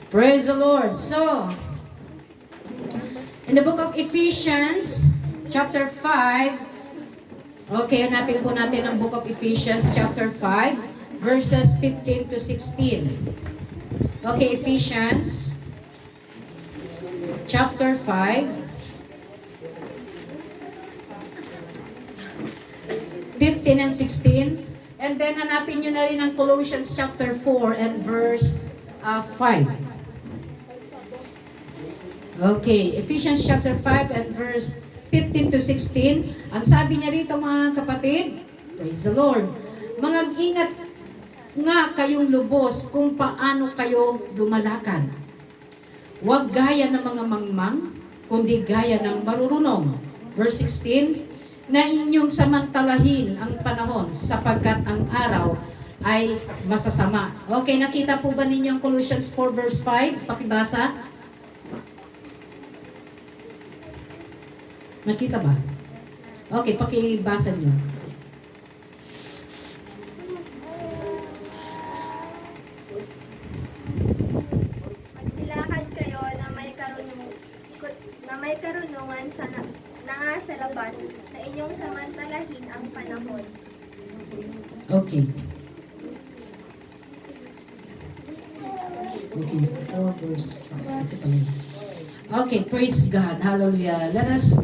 Praise the Lord. So, in the book of Ephesians, chapter 5, okay, hanapin po natin ang book of Ephesians, chapter 5, verses 15 to 16. Okay, Ephesians, chapter 5, 15 and 16. And then, hanapin nyo na rin ang Colossians chapter 4 and verse 5. Okay, Ephesians chapter 5 and verse 15 to 16. Ang sabi niya rito mga kapatid, praise the Lord, mag-ingat nga kayong lubos kung paano kayo lumalakad. Huwag gaya ng mga mangmang, kundi gaya ng marurunong. Verse 16, na inyong samantalahin ang panahon sapagkat ang araw ay masasama. Okay, nakita po ba ninyo ang Colossians 4 verse 5? Pakibasa. Nakita ba? Okay, pakibasa niyo. Magsilakan kayo na may karunungan sa nasa labas na inyong samantalahin ang panahon. Okay. Okay, 4 verse 5. Ito pala. Okay, praise God. Hallelujah. Let us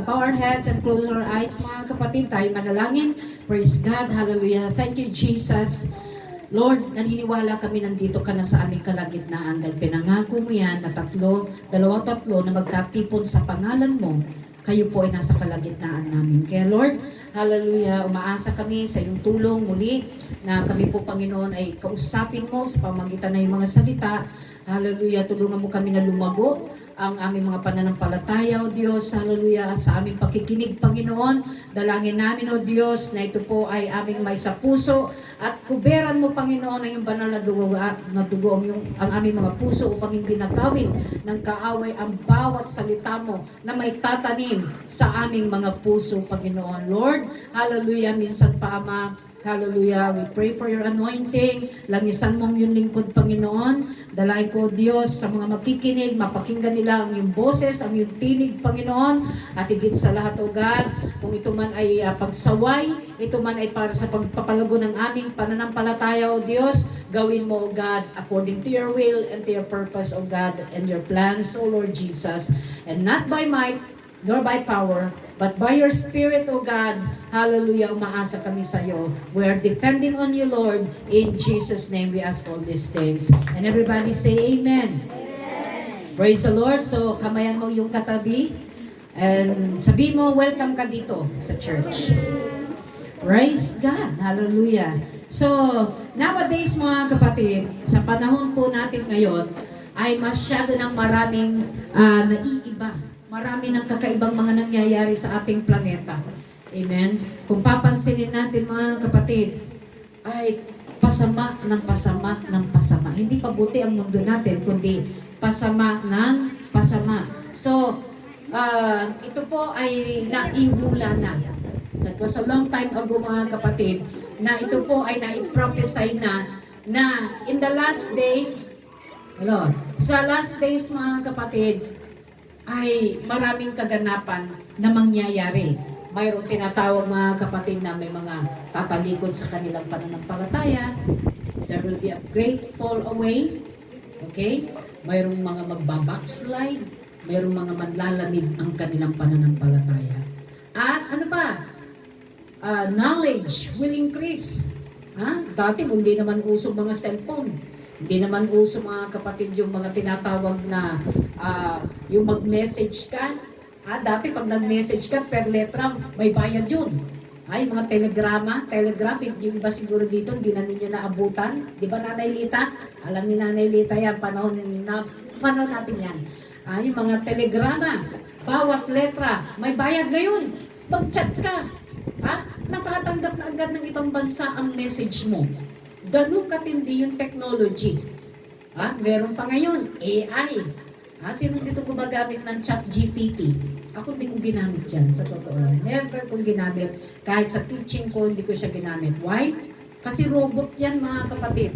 bow our heads and close our eyes, mga kapatid. Tayo manalangin. Praise God. Hallelujah. Thank you, Jesus. Lord, naniniwala kami nandito ka na sa aming kalagitnaan dahil pinangako mo yan na dalawa na magkatipon sa pangalan mo, kayo po ay nasa kalagitnaan namin. Kaya Lord, hallelujah, umaasa kami sa iyong tulong muli na kami po, Panginoon, ay kausapin mo sa pamagitan ng mga salita. Hallelujah, tulungan mo kami na lumago ang aming mga pananampalataya, O Diyos, hallelujah, at sa aming pakikinig, Panginoon. Dalangin namin, O Diyos, na ito po ay aming may sa puso at kuberan mo, Panginoon, ang iyong banal na dugo, ang aming mga puso upang hindi nakawin ng kaaway ang bawat salita mo na may tatanim sa aming mga puso, Panginoon. Lord, hallelujah, minsan pa, Ama, hallelujah, we pray for your anointing. Langisan mong yung lingkod, Panginoon. Dalahin ko, Diyos, sa mga makikinig, mapakinggan nila ang iyong boses, ang iyong tinig, Panginoon. At higit sa lahat, O God, kung ito man ay pagsaway, ito man ay para sa pagpapalago ng aming pananampalataya, O Diyos, gawin mo, O God, according to your will and to your purpose, O God, and your plans, O Lord Jesus. And not by might, nor by power, but by your Spirit, O God. Hallelujah, umaasa kami sa iyo. We are depending on you, Lord. In Jesus' name we ask all these things. And everybody say Amen. Amen. Praise the Lord. So, kamayan mo yung katabi. And sabi mo, welcome ka dito sa church. Praise God. Hallelujah. So, nowadays mga kapatid, sa panahon po natin ngayon, ay masyado ng maraming naiiba. Marami ng kakaibang mga nangyayari sa ating planeta. Amen? Kung papansinin natin mga kapatid, ay pasama ng pasama ng pasama. Hindi pabuti ang mundo natin, kundi pasama ng pasama. So, ito po ay naihula na. That was a long time ago mga kapatid, na ito po ay naiprophesy na in the last days, sa last days mga kapatid, ay maraming kaganapan na mangyayari. Mayroong tinatawag mga kapatid na may mga tatalikod sa kanilang pananampalataya. There will be a great fall away. Okay? Mayroong mga magbabackslide. Mayroong mga manlalamig ang kanilang pananampalataya. At ano pa? Knowledge will increase. Dati hindi naman uso mga cellphone. Hindi naman uso mga kapatid yung mga tinatawag na yung mag-message ka. Dati pag nag-message ka per letra, may bayad yun. Yung mga telegraphic, yung iba siguro dito, hindi na ninyo naabutan. Di ba Nanay Lita? Alam ni Nanay Lita yan, panahon natin yan. Yung mga telegrama, bawat letra, may bayad ngayon. Mag-chat ka. Nakatanggap na agad ng ibang bansa ang message mo. Ganun katindi yung technology. Meron pa ngayon, AI. Sino dito gumagamit ng ChatGPT? Ako hindi ko ginamit yan, sa totoo lang. Never kong ginamit. Kahit sa teaching ko, hindi ko siya ginamit. Why? Kasi robot yan mga kapatid.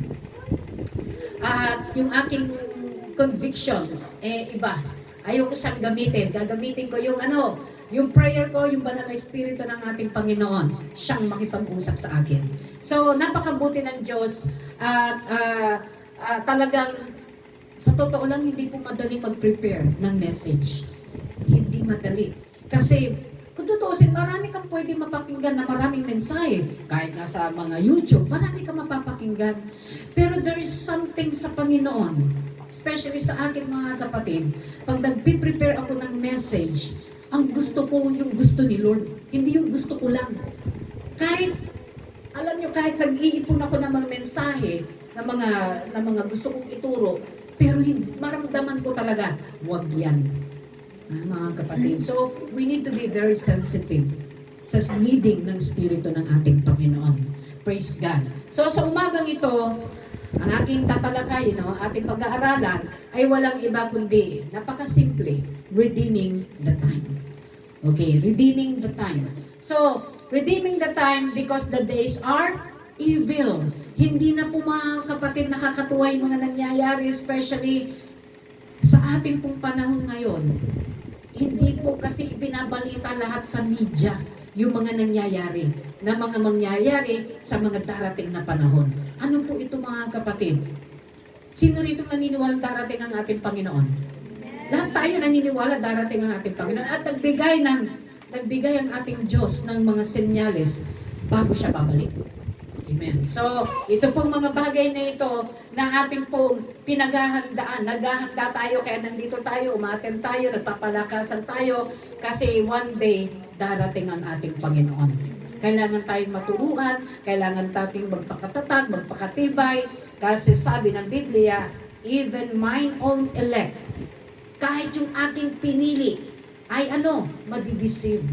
At yung aking conviction, iba. Ayoko siyang gamitin. Gagamitin ko yung yung prayer ko, yung banal na espiritu ng ating Panginoon, siyang makipag-usap sa akin. So, napakabuti ng Diyos at talagang sa totoo lang, hindi po madali mag-prepare ng message. Hindi madali. Kasi, kung tutuusin, marami kang pwede mapakinggan na maraming mensahe. Kahit nasa mga YouTube, marami kang mapapakinggan. Pero there is something sa Panginoon, especially sa akin mga kapatid, pag nag-prepare ako ng message, ang gusto ko yung gusto ni Lord. Hindi yung gusto ko lang. Kahit, alam nyo, kahit nag-iipon ako ng mga mensahe, na mga gusto kong ituro, pero maramdaman ko talaga, wag yan. Mga kapatid. So, we need to be very sensitive sa leading ng Espiritu ng ating Panginoon. Praise God. So, sa umagang ito, ang aking tatalakay, ating pag-aaralan, ay walang iba kundi, napakasimple, redeeming the time. Okay, redeeming the time. So, redeeming the time because the days are evil. Hindi na po mga kapatid nakakatuwa yung mga nangyayari, especially sa ating pong panahon ngayon. Hindi po kasi ipinabalita lahat sa media yung mga nangyayari, na mga mangyayari sa mga darating na panahon. Ano po ito mga kapatid? Sino rito naniniwala darating ang ating Panginoon? Lahat tayo naniniwala darating ang ating Panginoon at nagbigay ang ating Diyos ng mga senyales bago siya babalik. Amen. So, ito pong mga bagay na ito na ating pong pinaghahandaan. Naghahanda tayo, kaya nandito tayo, umaten tayo, nagpapalakasan tayo, kasi one day, darating ang ating Panginoon. Kailangan tayong maturuan, kailangan tayong magpakatatag, magpakatibay, kasi sabi ng Biblia, even mine own elect, kahit yung aking pinili, ay madideceive.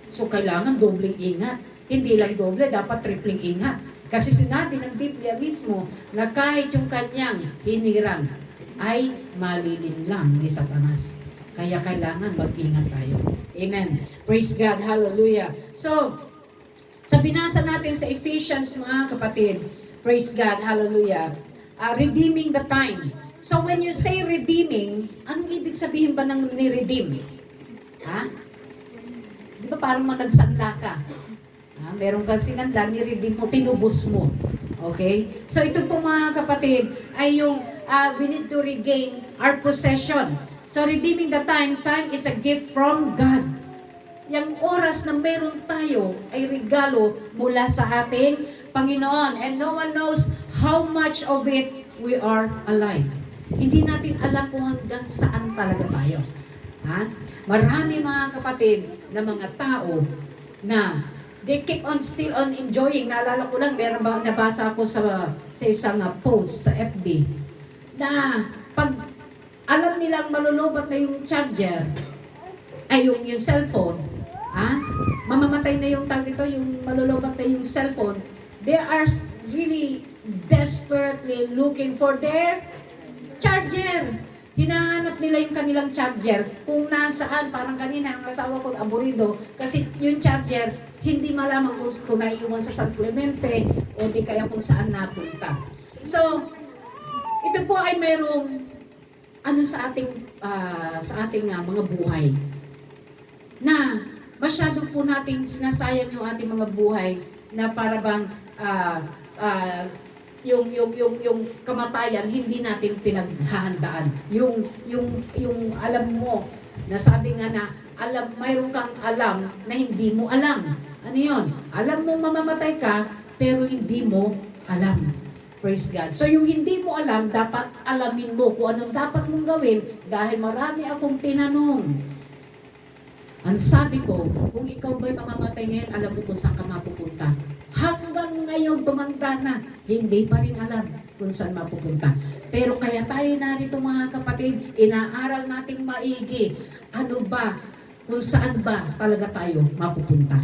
So, kailangan dobling ingat. Hindi lang doble, dapat tripling ingat. Kasi sinabi ng Biblia mismo na kahit yung kanyang hinirang ay malilinlang ni Satanas. Kaya kailangan mag-ingat tayo. Amen. Praise God. Hallelujah. So, sa binasa natin sa Ephesians, mga kapatid, praise God. Hallelujah. Redeeming the time. So, when you say redeeming, anong ibig sabihin ba ng ni-redeem? Ha? Di ba parang managsanla ka? Meron kang sinanla, ni-redeem mo, tinubos mo. Okay? So ito po mga kapatid, ay yung we need to regain our possession. So redeeming the time is a gift from God. Yung oras na meron tayo ay regalo mula sa ating Panginoon. And no one knows how much of it we are alive. Hindi natin alam kung hanggang saan talaga tayo. Marami mga kapatid na mga tao na they keep on still on enjoying. Naalala ko lang, meron ba nabasa ako sa isang post sa FB na pag alam nilang malulobat na yung charger, ay yung cellphone, mamamatay na yung tag ito, yung malulobat na yung cellphone, they are really desperately looking for their charger. Hinahanap nila yung kanilang charger kung nasaan. Parang kanina, ang asawa ko aburido kasi yung charger hindi malaman kung naiiwan sa San Clemente o di kaya kung saan napunta. So, ito po ay mayroong sa ating mga buhay na masyado po natin sinasayang yung ating mga buhay na para bang yung kamatayan hindi natin pinaghahandaan. Yung alam mo na sabi nga na mayroon kang alam na hindi mo alam. Ano yun? Alam mo mamamatay ka pero hindi mo alam. Praise God. So yung hindi mo alam, dapat alamin mo kung anong dapat mong gawin dahil marami akong tinanong. Ang sabi ko, kung ikaw ba'y mamamatay ngayon, alam mo kung saan ka mapupunta. Hanggang ngayon, tumanda na, hindi pa rin alam kung saan mapupunta. Pero kaya tayo narito mga kapatid, inaaral nating maigi. Ano ba, kung saan ba talaga tayo mapupunta.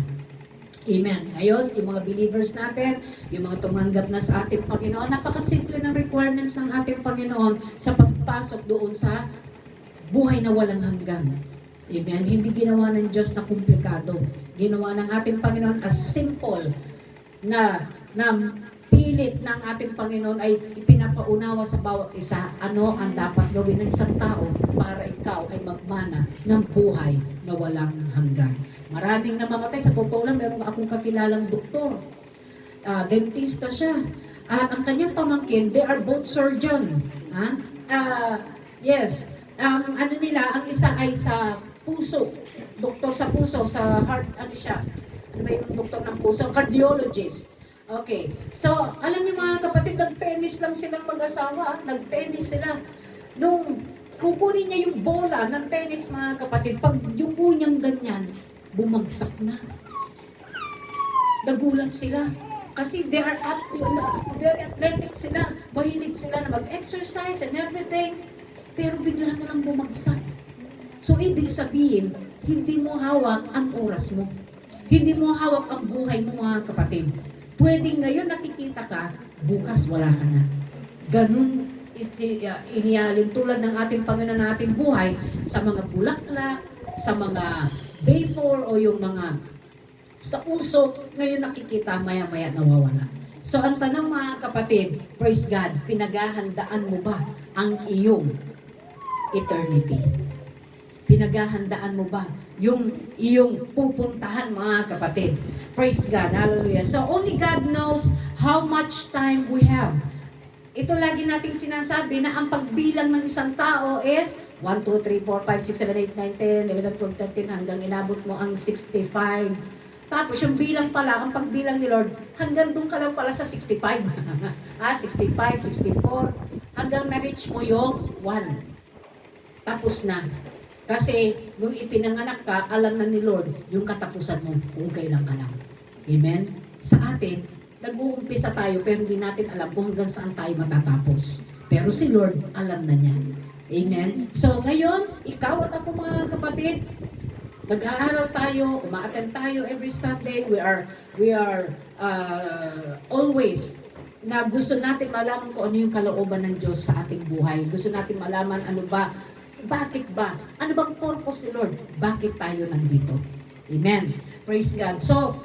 Amen. Ngayon, yung mga believers natin, yung mga tumanggap na sa ating Panginoon, napakasimple ng requirements ng ating Panginoon sa pagpasok doon sa buhay na walang hanggan. Amen. Hindi ginawa ng Diyos na komplikado. Ginawa ng ating Panginoon as simple na pilit ng ating Panginoon ay ipinapaunawa sa bawat isa ano ang dapat gawin ng isang tao para ikaw ay magmana ng buhay na walang hanggan. Maraming namamatay. Sa totoo lang, meron akong kakilalang doktor. Dentista siya. At ang kanyang pamangkin, they are both surgeon. Yes. Ano nila, ang isa ay sa puso. Doktor sa puso, sa heart, ano siya? Ano ba yung doktor ng puso? Cardiologist. Okay. So, alam niyo mga kapatid, nag-tennis lang silang mag-asawa. Nag-tennis sila. Nung kukunin niya yung bola ng tennis mga kapatid, pag yung niyang ganyan, bumagsak na. Nagulat sila. Kasi very athletic sila. Mahilig sila na mag-exercise and everything. Pero bigla na lang bumagsak. So, ibig sabihin, hindi mo hawak ang oras mo. Hindi mo hawak ang buhay mo mga kapatid. Pwede ngayon nakikita ka, bukas wala ka na. Ganun inialin tulad ng ating Panginoon na ating buhay sa mga bulaklak, sa mga vapor o yung mga sa usok, ngayon nakikita maya-maya nawawala. So ang tanong mga kapatid, praise God, pinaghahandaan mo ba ang iyong eternity? Pinaghahandaan mo ba yung iyong pupuntahan mga kapatid? Praise God, hallelujah. So only God knows how much time we have. Ito lagi nating sinasabi na ang pagbilang ng isang tao is 1, 2, 3, 4, 5, 6, 7, 8, 9, 10, 11, 12, 13 hanggang inabot mo ang 65. Tapos yung bilang pala, ang pagbilang ni Lord, hanggang doon ka lang pala sa 65. 65, 64, hanggang na-reach mo yung 1. Tapos na. Kasi nung ipinanganak ka, alam na ni Lord yung katapusan mo kung kailan ka lang. Amen? Sa atin, nag-uumpisa tayo pero hindi natin alam kung hanggang saan tayo matatapos. Pero si Lord, alam na niya. Amen? So ngayon, ikaw at ako mga kapatid, nag-aaral tayo, umaattend tayo every Sunday. We are always na gusto natin malaman kung ano yung kalooban ng Diyos sa ating buhay. Gusto natin malaman ano ba, bakit ba? Ano bang purpose ni Lord? Bakit tayo nandito? Amen. Praise God. So,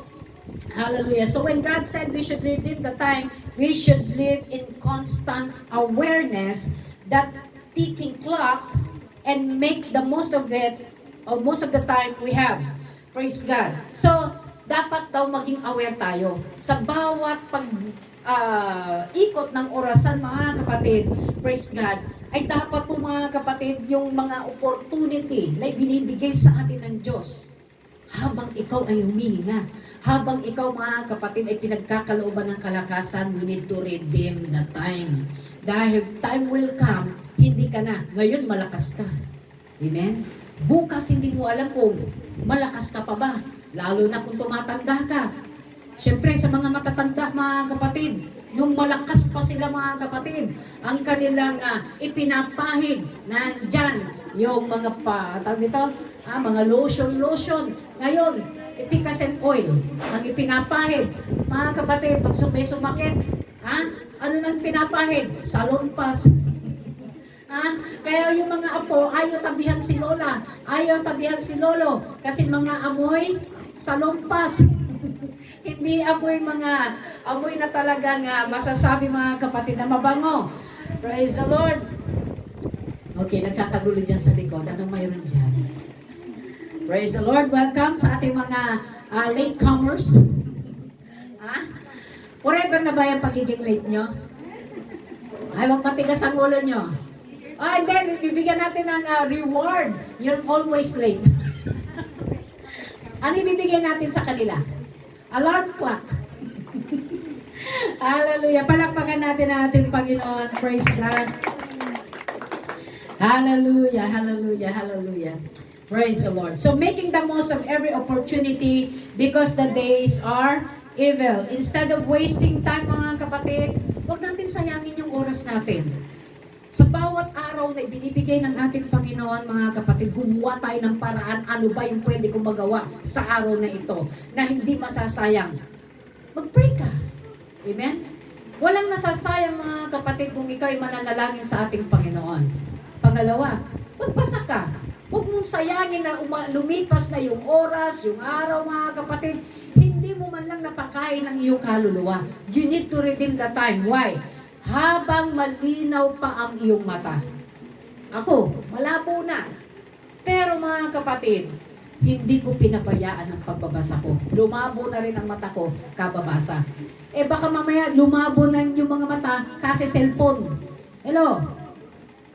hallelujah. So when God said we should live in the time, we should live in constant awareness that ticking clock and make the most of it, or most of the time we have. Praise God. So, dapat daw maging aware tayo sa bawat ikot ng orasan mga kapatid. Praise God. Ay dapat po mga kapatid yung mga opportunity na binibigay sa atin ng Diyos habang ikaw ay humihinga, habang ikaw mga kapatid ay pinagkakalooban ng kalakasan, we need to redeem the time. Dahil time will come, hindi ka na. Ngayon malakas ka. Amen? Bukas hindi mo alam kung malakas ka pa ba. Lalo na kung tumatanda ka. Siyempre sa mga matatanda mga kapatid, nung malakas pa sila mga kapatid, ang kanilang ipinapahid na dyan, yung mga mga lotion. Ngayon, efficacent oil, ang ipinapahid. Mga kapatid, pag sumakit, ano nang pinapahid? Salonpas. Kaya yung mga apo, ayaw tabihan si Lola, ayaw tabihan si Lolo, kasi mga amoy salonpas. Hindi amoy na talagang masasabi mga kapatid na mabango. Praise the Lord. Okay, nagkakagulo dyan sa likod. Anong mayroon dyan? Praise the Lord. Welcome sa ating mga latecomers. Forever na ba yung pagiging late nyo? Ay, wag matigas ang ulo nyo. And then, bibigyan natin ng reward. You're always late. Ano ibibigay natin sa kanila? Alarm clock. Hallelujah. Palakpakan natin ang ating Panginoon. Praise God. Hallelujah, hallelujah, hallelujah. Praise the Lord. So making the most of every opportunity because the days are evil. Instead of wasting time mga kapatid, huwag natin sayangin yung oras natin. Sa bawat araw na ibinibigay ng ating Panginoon, mga kapatid, gumawa tayo ng paraan ano ba yung pwede kong magawa sa araw na ito na hindi masasayang. Mag-pray ka. Amen? Walang nasasayang mga kapatid kung ikaw ay mananalangin sa ating Panginoon. Pangalawa, magpasa ka. Huwag mong sayangin na lumipas na yung oras, yung araw mga kapatid. Hindi mo man lang napakain ng iyong kaluluwa. You need to redeem the time. Why? habang malinaw pa ang iyong mata. Ako, malabo na. Pero mga kapatid, hindi ko pinabayaan ang pagbabasa ko. Lumabo na rin ang mata ko, kababasa. Baka mamaya lumabo na yung mga mata kasi cellphone. Hello?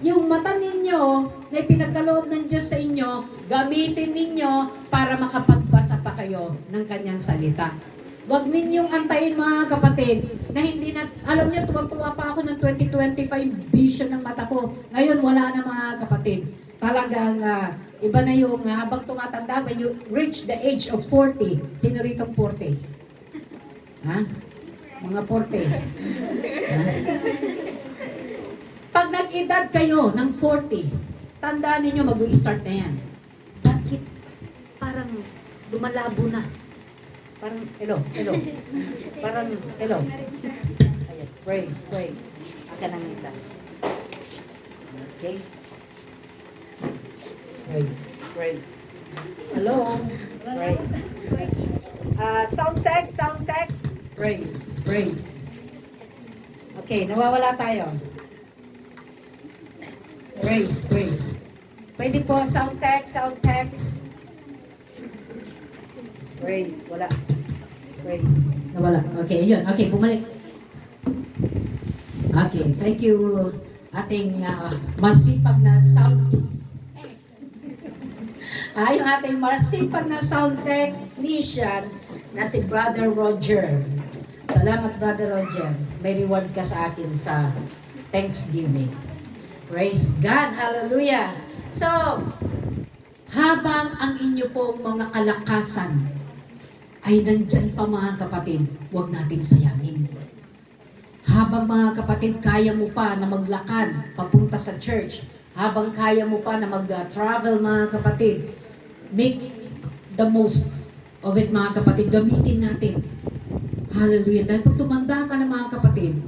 Yung mata ninyo na ipinagkaloob ng Diyos sa inyo, gamitin ninyo para makapagbasa pa kayo ng kanyang salita. Huwag ninyong antayin mga kapatid na hindi na, alam niyo, tuwang-tuwa pa ako ng 2025 vision ng mata ko. Ngayon, wala na mga kapatid. Talagang iba na yung habang tumatanda, when you reach the age of 40, sino ritong 40? Ha? Mga 40. Ha? Pag nag-edad kayo ng 40, tandaan ninyo, mag-i-start na yan. Bakit parang lumalabo na? Parang, hello. Parang, hello. Ayan, praise. Aka ng isa. Okay? Praise. Hello. Praise. Sound tech. Praise. Okay, nawawala tayo. Praise. Pwede po, sound tech. Praise, wala. Praise. Nawala. Okay, yun. Okay, bumalik. Okay, thank you ating masipag na sound. Yung ating masipag na sound technician na si Brother Roger. Salamat, Brother Roger. May reward ka sa akin sa Thanksgiving. Praise God. Hallelujah. So, habang ang inyo pong mga kalakasan ay nandyan pa mga kapatid, huwag nating sayangin. Habang mga kapatid, kaya mo pa na maglakad papunta sa church, habang kaya mo pa na mag-travel mga kapatid, make the most of it mga kapatid, gamitin natin. Hallelujah. Dahil pag tumanda ka na mga kapatid,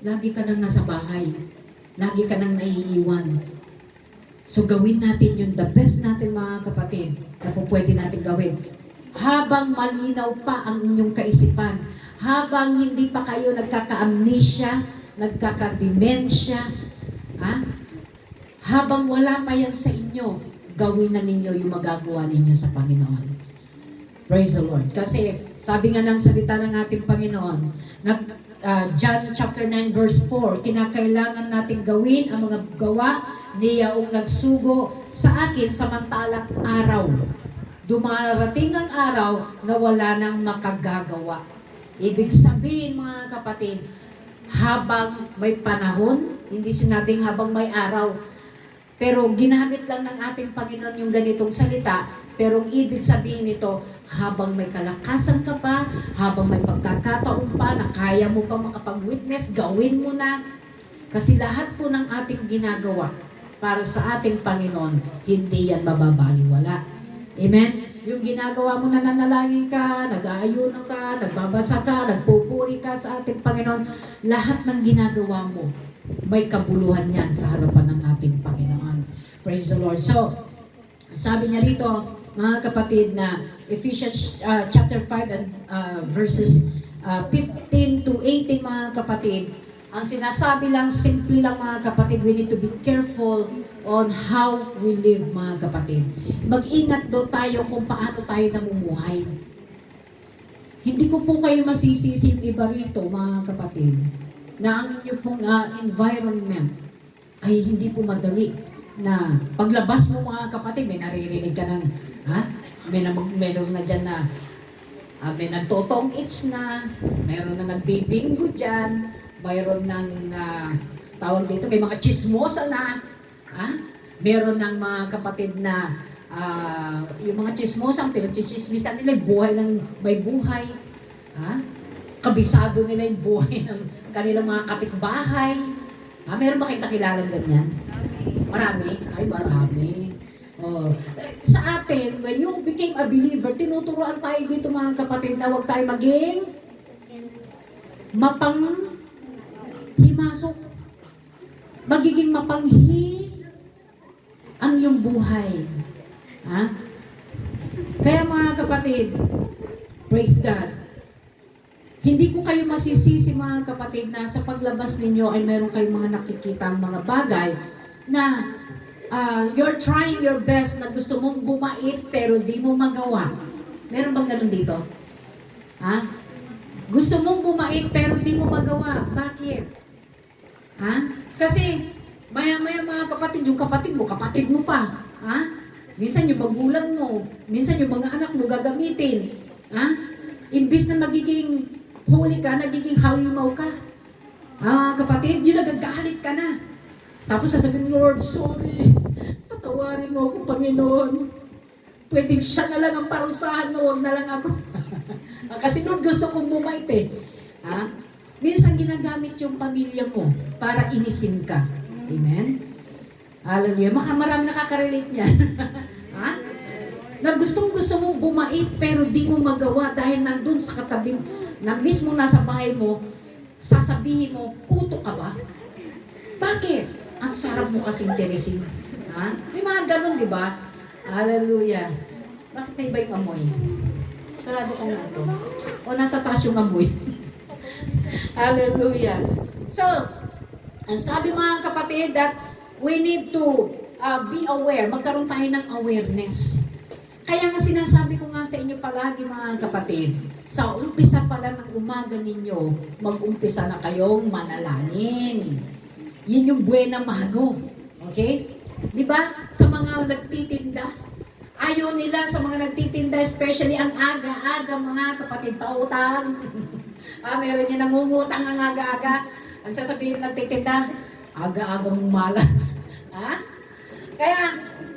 lagi ka nang nasa bahay. Lagi ka nang naiiwan. So gawin natin yung the best natin mga kapatid na po pwede natin gawin. Habang malinaw pa ang inyong kaisipan, habang hindi pa kayo nagkaka-amnesia, nagkaka-dementia, habang wala pa yan sa inyo, gawin na ninyo yung magagawa ninyo sa Panginoon. Praise the Lord. Kasi sabi nga ng salita ng ating Panginoon, John chapter 9 verse 4, kinakailangan natin gawin ang mga gawa niya ang nagsugo sa akin samantalang araw. Dumarating ang araw na wala nang makagagawa. Ibig sabihin mga kapatid, habang may panahon, hindi sinabing habang may araw, pero ginamit lang ng ating Panginoon yung ganitong salita, pero ang ibig sabihin nito, habang may kalakasan ka pa, habang may pagkakataon pa na kaya mo pa makapag-witness, gawin mo na. Kasi lahat po ng ating ginagawa para sa ating Panginoon, hindi yan mababaliwala. Amen? Yung ginagawa mo na nanalangin ka, nag-aayuno ka, nagbabasa ka, nagpupuri ka sa ating Panginoon, lahat ng ginagawa mo, may kabuluhan yan sa harapan ng ating Panginoon. Praise the Lord. So, sabi niya rito, mga kapatid, na Ephesians chapter 5 and verses 15 to 18, mga kapatid, ang sinasabi lang, simple lang mga kapatid, we need to be careful on how we live mga kapatid. Mag-ingat daw tayo kung paano tayo namumuhay. Hindi ko po kayo masisisi iba rito mga kapatid, na ang inyong pong environment ay hindi po madali. Na paglabas mo mga kapatid, may naririnig ka ng, meron na dyan na, may nagtotong its na, meron na nagbibinggo dyan, mayroon ng tawag dito, may mga chismosa na, meron ng mga kapatid na yung mga chismosa, ang pinagchichismisan nila, buhay ng may buhay, kabisado nila yung buhay ng kanilang mga kapitbahay. Meron ba kayong kakilalang ganyan? Marami? Ay, marami. Sa atin, when you became a believer, tinuturuan tayo dito mga kapatid na huwag tayo maging mapanghimasok. Magiging mapanghi ang iyong buhay. Kaya mga kapatid, praise God, Hindi ko kayo masisisi mga kapatid na sa paglabas ninyo ay meron kayong mga nakikita mga bagay na you're trying your best na gusto mong bumait pero di mo magawa. Meron bang ganun dito? Ha? Gusto mong bumait pero di mo magawa. Bakit? Ha? Kasi maya-maya mga kapatid, yung kapatid mo pa. Ha? Minsan yung magulang mo, minsan yung mga anak mo gagamitin. Ha? Imbis na magiging holy ka, nagiging halimaw ka. Mga kapatid, yun nagagalit ka na. Tapos sasabihin mo, Lord, sorry. Patawarin mo ako, Panginoon. Pwedeng siya na lang ang parusahan mo, wag na lang ako. Kasi Lord, gusto kong bumait eh. Ha? Minsan ginagamit yung pamilya mo para inisin ka. Amen? Hallelujah. Marami nakaka-relate niyan. Ha? Na gusto mong bumait pero di mo magawa dahil nandun sa katabing na mismo nasa bahay mo, sasabihin mo, kuto ka ba? Bakit? Ang sarap mo kasing teresin. Ha? May mga ganun, di ba? Hallelujah. Bakit na iba yung amoy? Sarado ko nga ito. O nasa taas yung amoy. Hallelujah. So, ang sabi mga kapatid that we need to be aware. Magkaroon tayo ng awareness. Kaya nga sinasabi ko nga sa inyo palagi mga kapatid, sa umpisa pa lang ng umaga ninyo, mag-umpisa na kayong manalangin. Yun yung buena mano. Okay? Di ba? Sa mga nagtitinda, ayaw nila sa mga nagtitinda, especially ang aga-aga mga kapatid, pautang. Meron niya nangungutang ang aga-aga. Ang sasabihin ng nagtitinda, aga-aga mong malas. Ha? Kaya,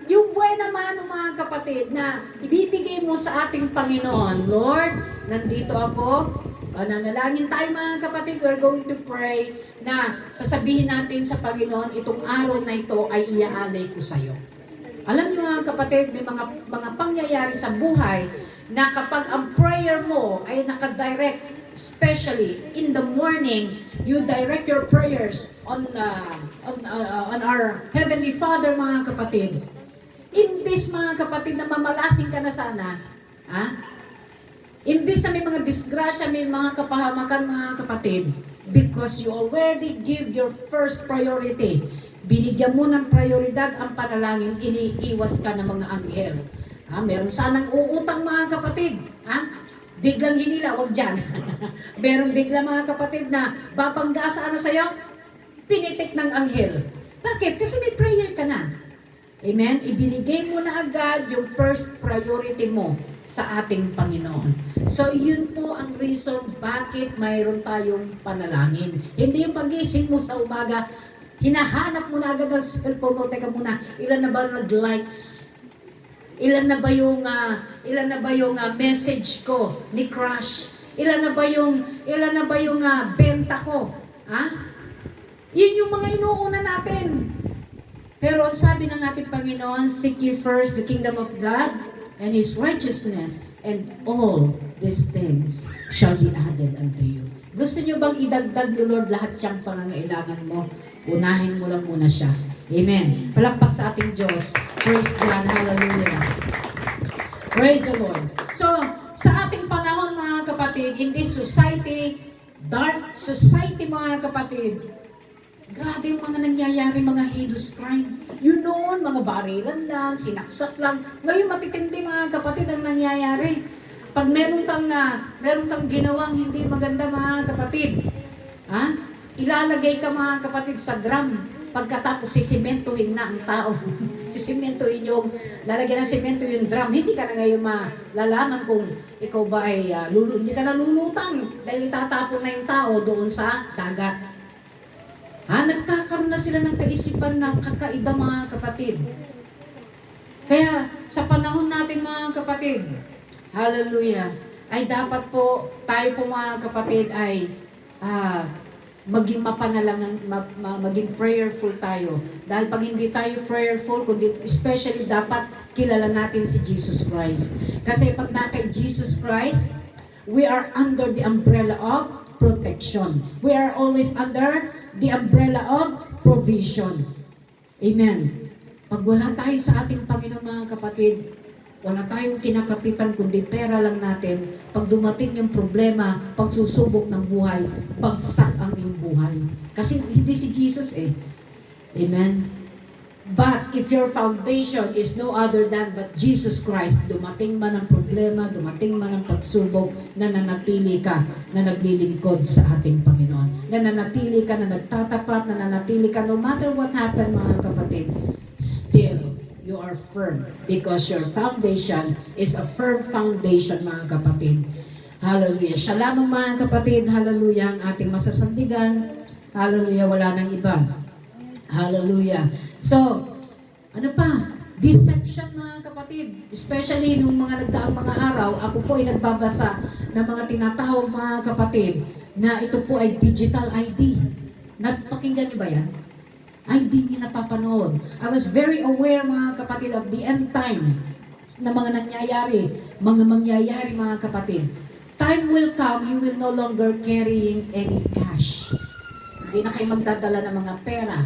yung buena mano mga kapatid na ibibigay mo sa ating Panginoon, Lord, nandito ako, nanalangin tayo mga kapatid, we're going to pray na sasabihin natin sa Panginoon, itong araw na ito ay iaalay ko sa iyo. Alam niyo mga kapatid, may mga pangyayari sa buhay na kapag ang prayer mo ay nakadirect, especially in the morning, you direct your prayers on our Heavenly Father mga kapatid. Imbis mga kapatid na mamalasing ka na sana, imbis na may mga disgrasya, may mga kapahamakan mga kapatid, because you already give your first priority. Binigyan mo ng prioridad ang panalangin, iniiwas ka ng mga anghel. Meron sanang uutang mga kapatid. Biglang hinila, wag dyan. Meron bigla mga kapatid na babangga sa ano sa'yo, pinitik ng anghel. Bakit? Kasi may prayer ka na. Amen? Ibinigay mo na agad yung first priority mo sa ating Panginoon. So, yun po ang reason bakit mayroon tayong panalangin. Hindi yung pagising mo sa umaga, hinahanap mo na agad ang cellphone mo. Teka muna, ilan na ba nag-likes? Ilan na ba yung message ko ni crush? Ilan na ba yung benta ko? Yun yung mga inuuna natin. Pero ang sabi ng ating Panginoon, seek ye first the kingdom of God and His righteousness, and all these things shall be added unto you. Gusto nyo bang idagdag ni Lord lahat siyang pangangailangan mo? Unahin mo lang muna siya. Amen. Palakpak sa ating Diyos. Praise God. Hallelujah. Praise the Lord. So, sa ating panahon mga kapatid, in this society, dark society mga kapatid, grabe yung mga nangyayari, mga heinous crime. Yun noon, mga barilan lang, sinaksak lang. Ngayon matitindi mga kapatid ang nangyayari. Pag meron kang ginawang hindi maganda mga kapatid, ilalagay ka mga kapatid sa drum. Pagkatapos sisimentuhin na ang tao. Sisimentuhin yung, lalagyan ng simento yung drum. Hindi ka na ngayon malalaman kung ikaw ba ay hindi ka na lulutang dahil itatapon na yung tao doon sa dagat. Nagkakaroon na sila ng kaisipan na kakaiba mga kapatid. Kaya sa panahon natin mga kapatid, hallelujah, ay dapat po tayo po mga kapatid ay maging mapanalangan, maging prayerful tayo. Dahil pag hindi tayo prayerful, kundi especially dapat kilala natin si Jesus Christ. Kasi pag na kay Jesus Christ, we are under the umbrella of protection. We are always under the umbrella of provision. Amen. Pag wala tayo sa ating Panginoon mga kapatid, Wala tayong kinakapitan kundi pera lang natin. Pag dumating yung problema, pagsusubok ng buhay, bagsak ang iyong buhay. Kasi hindi si Jesus eh. Amen? But if your foundation is no other than but Jesus Christ, dumating man ang problema, dumating man ang pagsubok, nananatili ka na naglilingkod sa ating Panginoon. Nananatili ka na nagtatapat, nananatili ka no matter what happened mga kapatid, still you are firm because your foundation is a firm foundation mga kapatid. Hallelujah. Siya lamang mga kapatid, hallelujah, ang ating masasandigan. Hallelujah, wala nang iba. Hallelujah. So, ano pa? Deception mga kapatid. Especially nung mga nagdaang mga araw, ako po ay nagbabasa ng mga tinatawag mga kapatid na ito po ay digital ID. Napakinggan niyo ba yan? Ay, di niyo napapanood. I was very aware mga kapatid of the end time na mga nangyayari, mga mangyayari mga kapatid. Time will come, you will no longer carrying any cash. Hindi na kayo magdadala ng mga pera.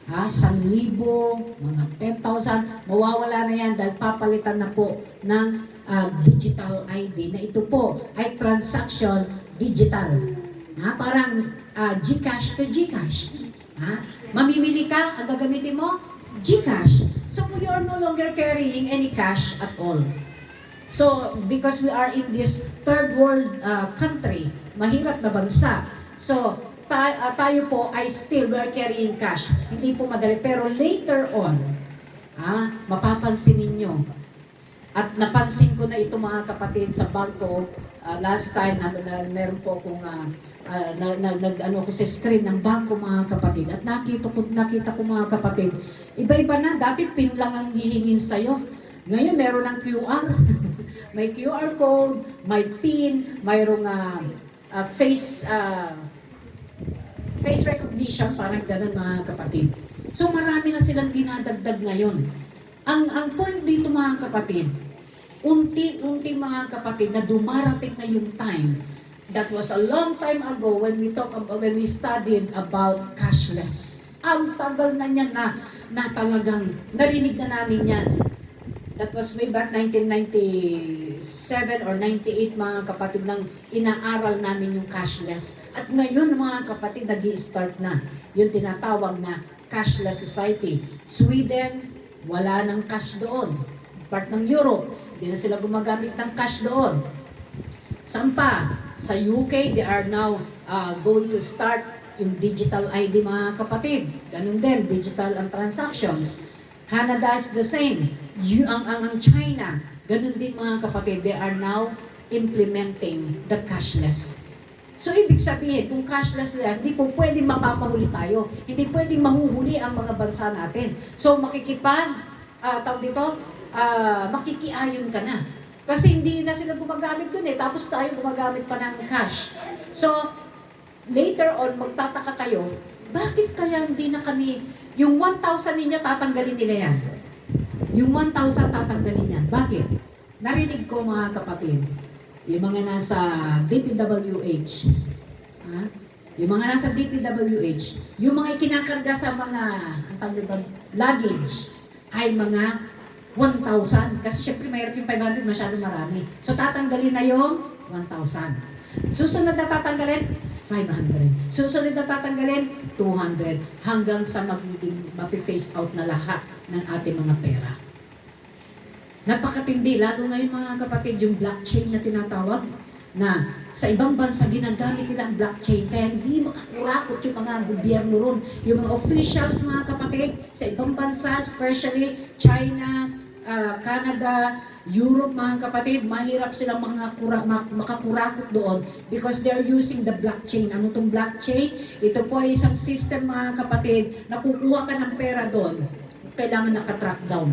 1,000, mga 10,000, mawawala na yan dahil papalitan na po ng digital ID na ito po ay transaction digital. Parang GCash to GCash. Mamimili ka, ang gagamitin mo, GCash. So you are no longer carrying any cash at all. So because we are in this third world country, mahirap na bansa. So tayo po ay still we are carrying cash. Hindi po madali. Pero later on, mapapansin ninyo. At napansin ko na ito mga kapatid sa bangko. Last time na meron po akong nag-ano ko sa screen ng bangko mga kapatid. At nakita ko mga kapatid, iba-iba na. Dati PIN lang ang hihingin sa'yo. Ngayon meron ng QR. May QR code, may PIN, mayroong face recognition, parang gano'n mga kapatid. So marami na silang dinadagdag ngayon. Ang point dito mga kapatid, unti-unti mga kapatid na dumarating na yung time. That was a long time ago when we studied about cashless. Ang tagal na niyan na talagang narinig na namin yan. That was way back 1997 or 98 mga kapatid nang inaaral namin yung cashless. At ngayon mga kapatid, nag-i-start na yung tinatawag na cashless society. Sweden, wala ng cash doon. Part ng Europe, hindi na sila gumagamit ng cash doon. Saan pa? Sa UK, they are now going to start yung digital ID mga kapatid. Ganun din, digital ang transactions. Canada is the same. Ang China, ganun din mga kapatid, they are now implementing the cashless. So, ibig sabihin, kung cashless yan, hindi po pwedeng mapapahuli tayo. Hindi pwedeng mahuhuli ang mga bansa natin. So, makikiayon ka na. Kasi hindi na sila gumagamit dun tapos tayo gumagamit pa ng cash. So, later on, magtataka kayo, bakit kaya hindi na kami, yung 1,000 ninyo, tatanggalin nila yan? Yung 1,000 tatanggalin yan. Bakit? Narinig ko mga kapatid, yung mga nasa DPWH, yung mga nasa DPWH, yung mga kinakarga sa mga luggage ay mga 1,000. Kasi syempre mayroon yung 500, masyado marami. So tatanggalin na yung 1,000. Susunod na tatanggalin, 500. Susunod na tatanggalin, 200. Hanggang sa mapi-face out na lahat ng ating mga pera. Napakatindi, lalo ngayon mga kapatid, yung blockchain na tinatawag, na sa ibang bansa ginagamit nila ang blockchain, kaya hindi makakurakot yung mga gobyerno ron. Yung mga officials mga kapatid, sa ibang bansa, especially China, Canada, Europe mga kapatid, mahirap silang makakurakot doon because they're using the blockchain. Ano itong blockchain? Ito po ay isang system mga kapatid na kukuha ka ng pera doon. Kailangan nakatrack down.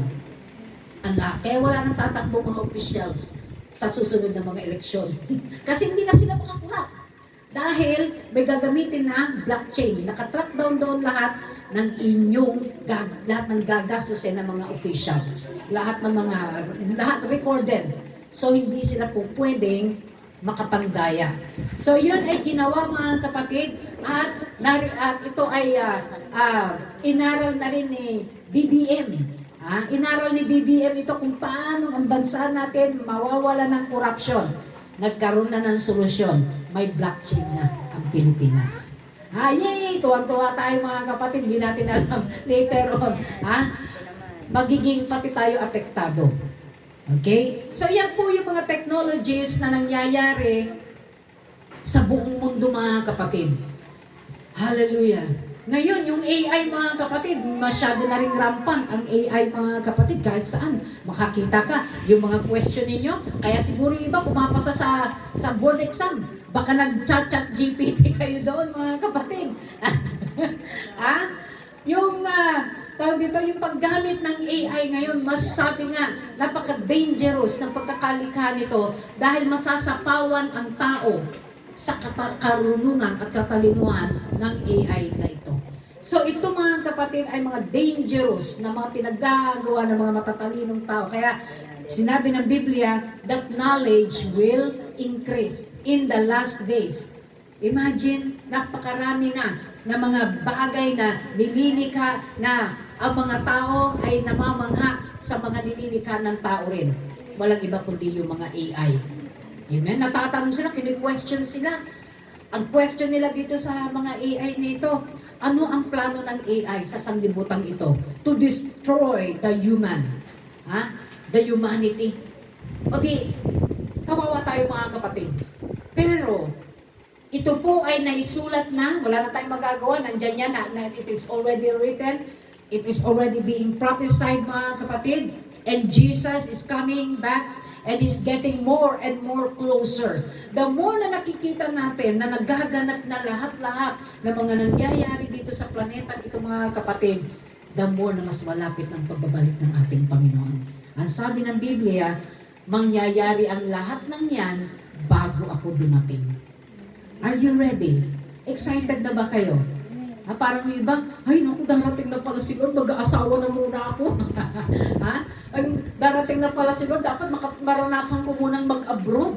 Kaya wala nang tatakbo mga officials sa susunod na mga eleksyon. Kasi hindi na sila makakurak. Dahil may gagamitin na blockchain. Nakatrack down doon lahat ng lahat ng gagastusin ng mga officials. Lahat recorded. So hindi sila po pwedeng makapandaya. So yun ay ginawa mga kapatid at ito ay inaral na rin ni BBM. Inaral ni BBM ito kung paano ang bansa natin mawawala ng corruption. Nagkaroon na ng solusyon. May blockchain na ang Pilipinas. Yay! Tuwang-tuwa tayo mga kapatid. Hindi natin alam later on. Magiging pati tayo apektado. Okay? So yan po yung mga technologies na nangyayari sa buong mundo mga kapatid. Hallelujah! Ngayon, yung AI mga kapatid, masyado na rin rampant ang AI mga kapatid kahit saan. Makakita ka yung mga question ninyo. Kaya siguro yung iba pumapasa sa board exam. Baka nag-chat GPT kayo doon mga kapatid. Yung tawag dito, yung paggamit ng AI ngayon, masasabi nga, napaka-dangerous ng pagkakalikha nito dahil masasapawan ang tao sa karunungan at katalinuhan ng AI na ito. So ito mga kapatid ay mga dangerous na mga pinaggagawa ng mga matatalinong tao. Kaya sinabi ng Biblia that knowledge will increase in the last days. Imagine, napakarami na mga bagay na nililikha na ang mga tao ay namamangha sa mga nililikha ng tao rin. Walang iba kundi yung mga AI. Amen? Natatanong sila, kini-question sila. Ang question nila dito sa mga AI nito, ano ang plano ng AI sa sanlibutan ito? To destroy the human. The humanity. O di, kawawa tayo mga kapatid. Pero, ito po ay naisulat na, wala na tayong magagawa, nandyan yan, it is already written, it is already being prophesied mga kapatid, and Jesus is coming back, and is getting more and more closer. The more na nakikita natin na nagaganap na lahat-lahat ng mga nangyayari dito sa planeta ito mga kapatid, the more na mas malapit ng pagbabalik ng ating Panginoon. Ang sabi ng Biblia, mangyayari ang lahat ng yan bago ako dumating. Are you ready? Excited na ba kayo? Parang yung iba, ay naku, darating na pala si Lord, mag-aasawa na muna ako. Darating na pala si Lord, dapat maranasan ko munang mag-abroad.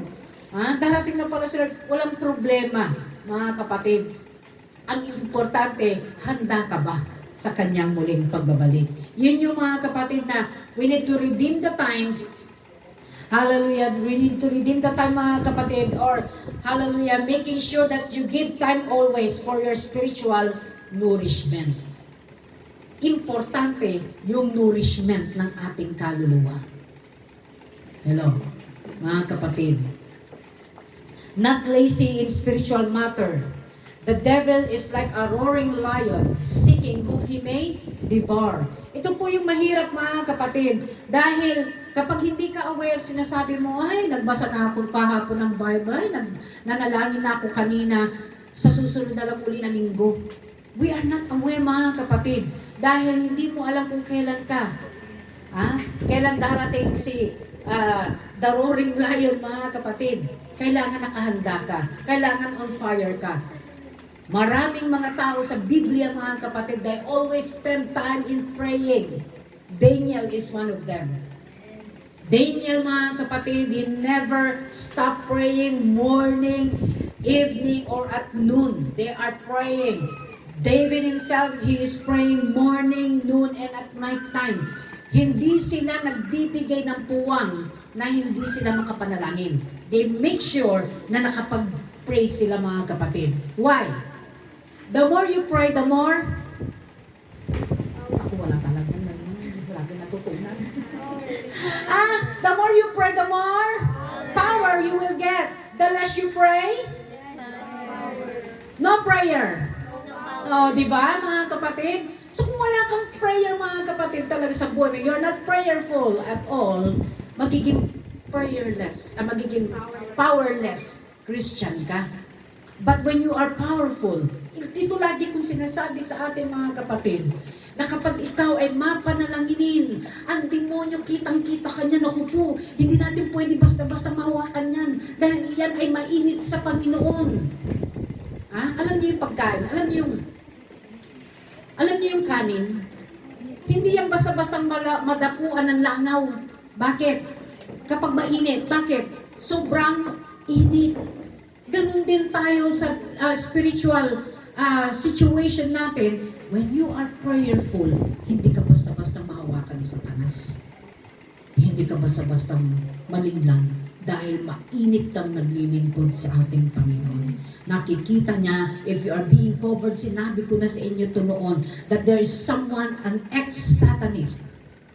Darating na pala si Lord, walang problema, mga kapatid. Ang importante, handa ka ba sa kanyang muling pagbabalik? Yun yung mga kapatid na we need to redeem the time. Hallelujah, we need to redeem the time mga kapatid, or hallelujah, making sure that you give time always for your spiritual nourishment. Importante yung nourishment ng ating kaluluwa. Hello, mga kapatid. Not lazy in spiritual matter. The devil is like a roaring lion, seeking whom he may devour. Ito po yung mahirap mga kapatid. Dahil kapag hindi ka aware, sinasabi mo, ay, nagbasa na ako kahapon ng Bible, nanalangin na ako kanina, sa susunod na lang uli na linggo. We are not aware mga kapatid. Dahil hindi mo alam kung kailan ka. Kailan darating si the roaring lion mga kapatid. Kailangan nakahanda ka. Kailangan on fire ka. Maraming mga tao sa Biblia mga kapatid, they always spend time in praying. Daniel is one of them. Daniel mga kapatid, he never stop praying morning, evening, or at noon. They are praying. David himself, he is praying morning, noon, and at night time. Hindi sila nagbibigay ng puwang na hindi sila makapanalangin. They make sure na nakapag-pray sila mga kapatid. Why? The more you pray, the more... Ako wala talaga. Wala ko natutunan. The more you pray, the more power you will get. The less you pray, no prayer. Di ba mga kapatid? So kung wala kang prayer mga kapatid talaga sa buhay mo, you're not prayerful at all, magiging prayerless, magiging powerless Christian ka. But when you are powerful, ito lagi kong sinasabi sa ating mga kapatid, na kapag ikaw ay mapanalanginin, ang demonyo kitang-kita ka niya, naku po, hindi natin pwede basta-basta mahawakan yan, dahil yan ay mainit sa Panginoon. Alam niyo yung pagkain, alam niyo yung kanin, hindi yan basta-basta madapuan ng langaw. Bakit? Kapag mainit, bakit? Sobrang init. Ganun din tayo sa spiritual situation natin. When you are prayerful, hindi ka basta-basta mahawakan ni Satanas. hindi ka basta-basta malinglang dahil mainit kang naglilingkod sa ating Panginoon. Nakikita niya, if you are being covered, sinabi ko na sa inyo to noon, that there is someone, an ex-satanist.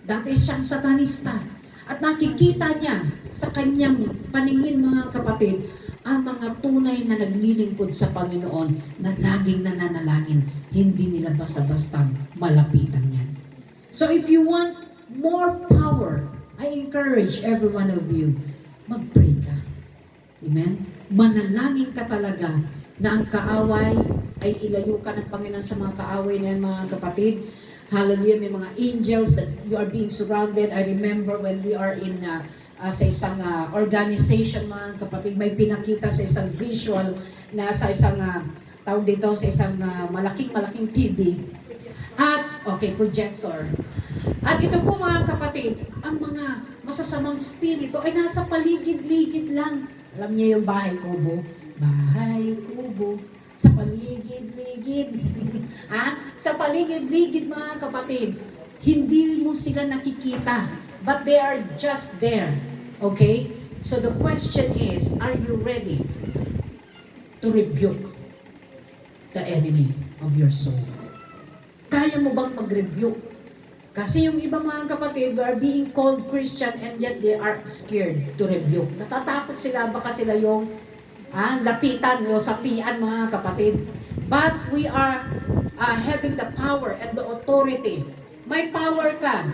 Dati siyang satanista. At nakikita niya sa kanyang paningin, mga kapatid, ang mga tunay na naglilingkod sa Panginoon na laging nananalangin, hindi nila basta-bastang malapitan yan. So if you want more power, I encourage every one of you, mag-pray ka. Amen? Manalangin ka talaga na ang kaaway ay ilayo ka ng Panginoon sa mga kaaway na yan, mga kapatid. Hallelujah, may mga angels that you are being surrounded. I remember when we are in sa isang organization, mga kapatid, may pinakita sa isang visual na sa isang tawag dito, sa isang malaking TV. At, okay, projector. At ito po, mga kapatid, ang mga masasamang spirito ay nasa paligid-ligid lang. Alam niyo yung bahay kubo? Bahay kubo. Sa paligid-ligid. Sa paligid-ligid, mga kapatid. Hindi mo sila nakikita. But they are just there. Okay? So the question is, are you ready to rebuke the enemy of your soul? Kaya mo bang mag-rebuke? Kasi yung iba, mga kapatid, are being called Christian and yet they are scared to rebuke. Natatakot sila, baka sila yung lapitan o sapian, mga kapatid. But we are having the power and the authority. May power ka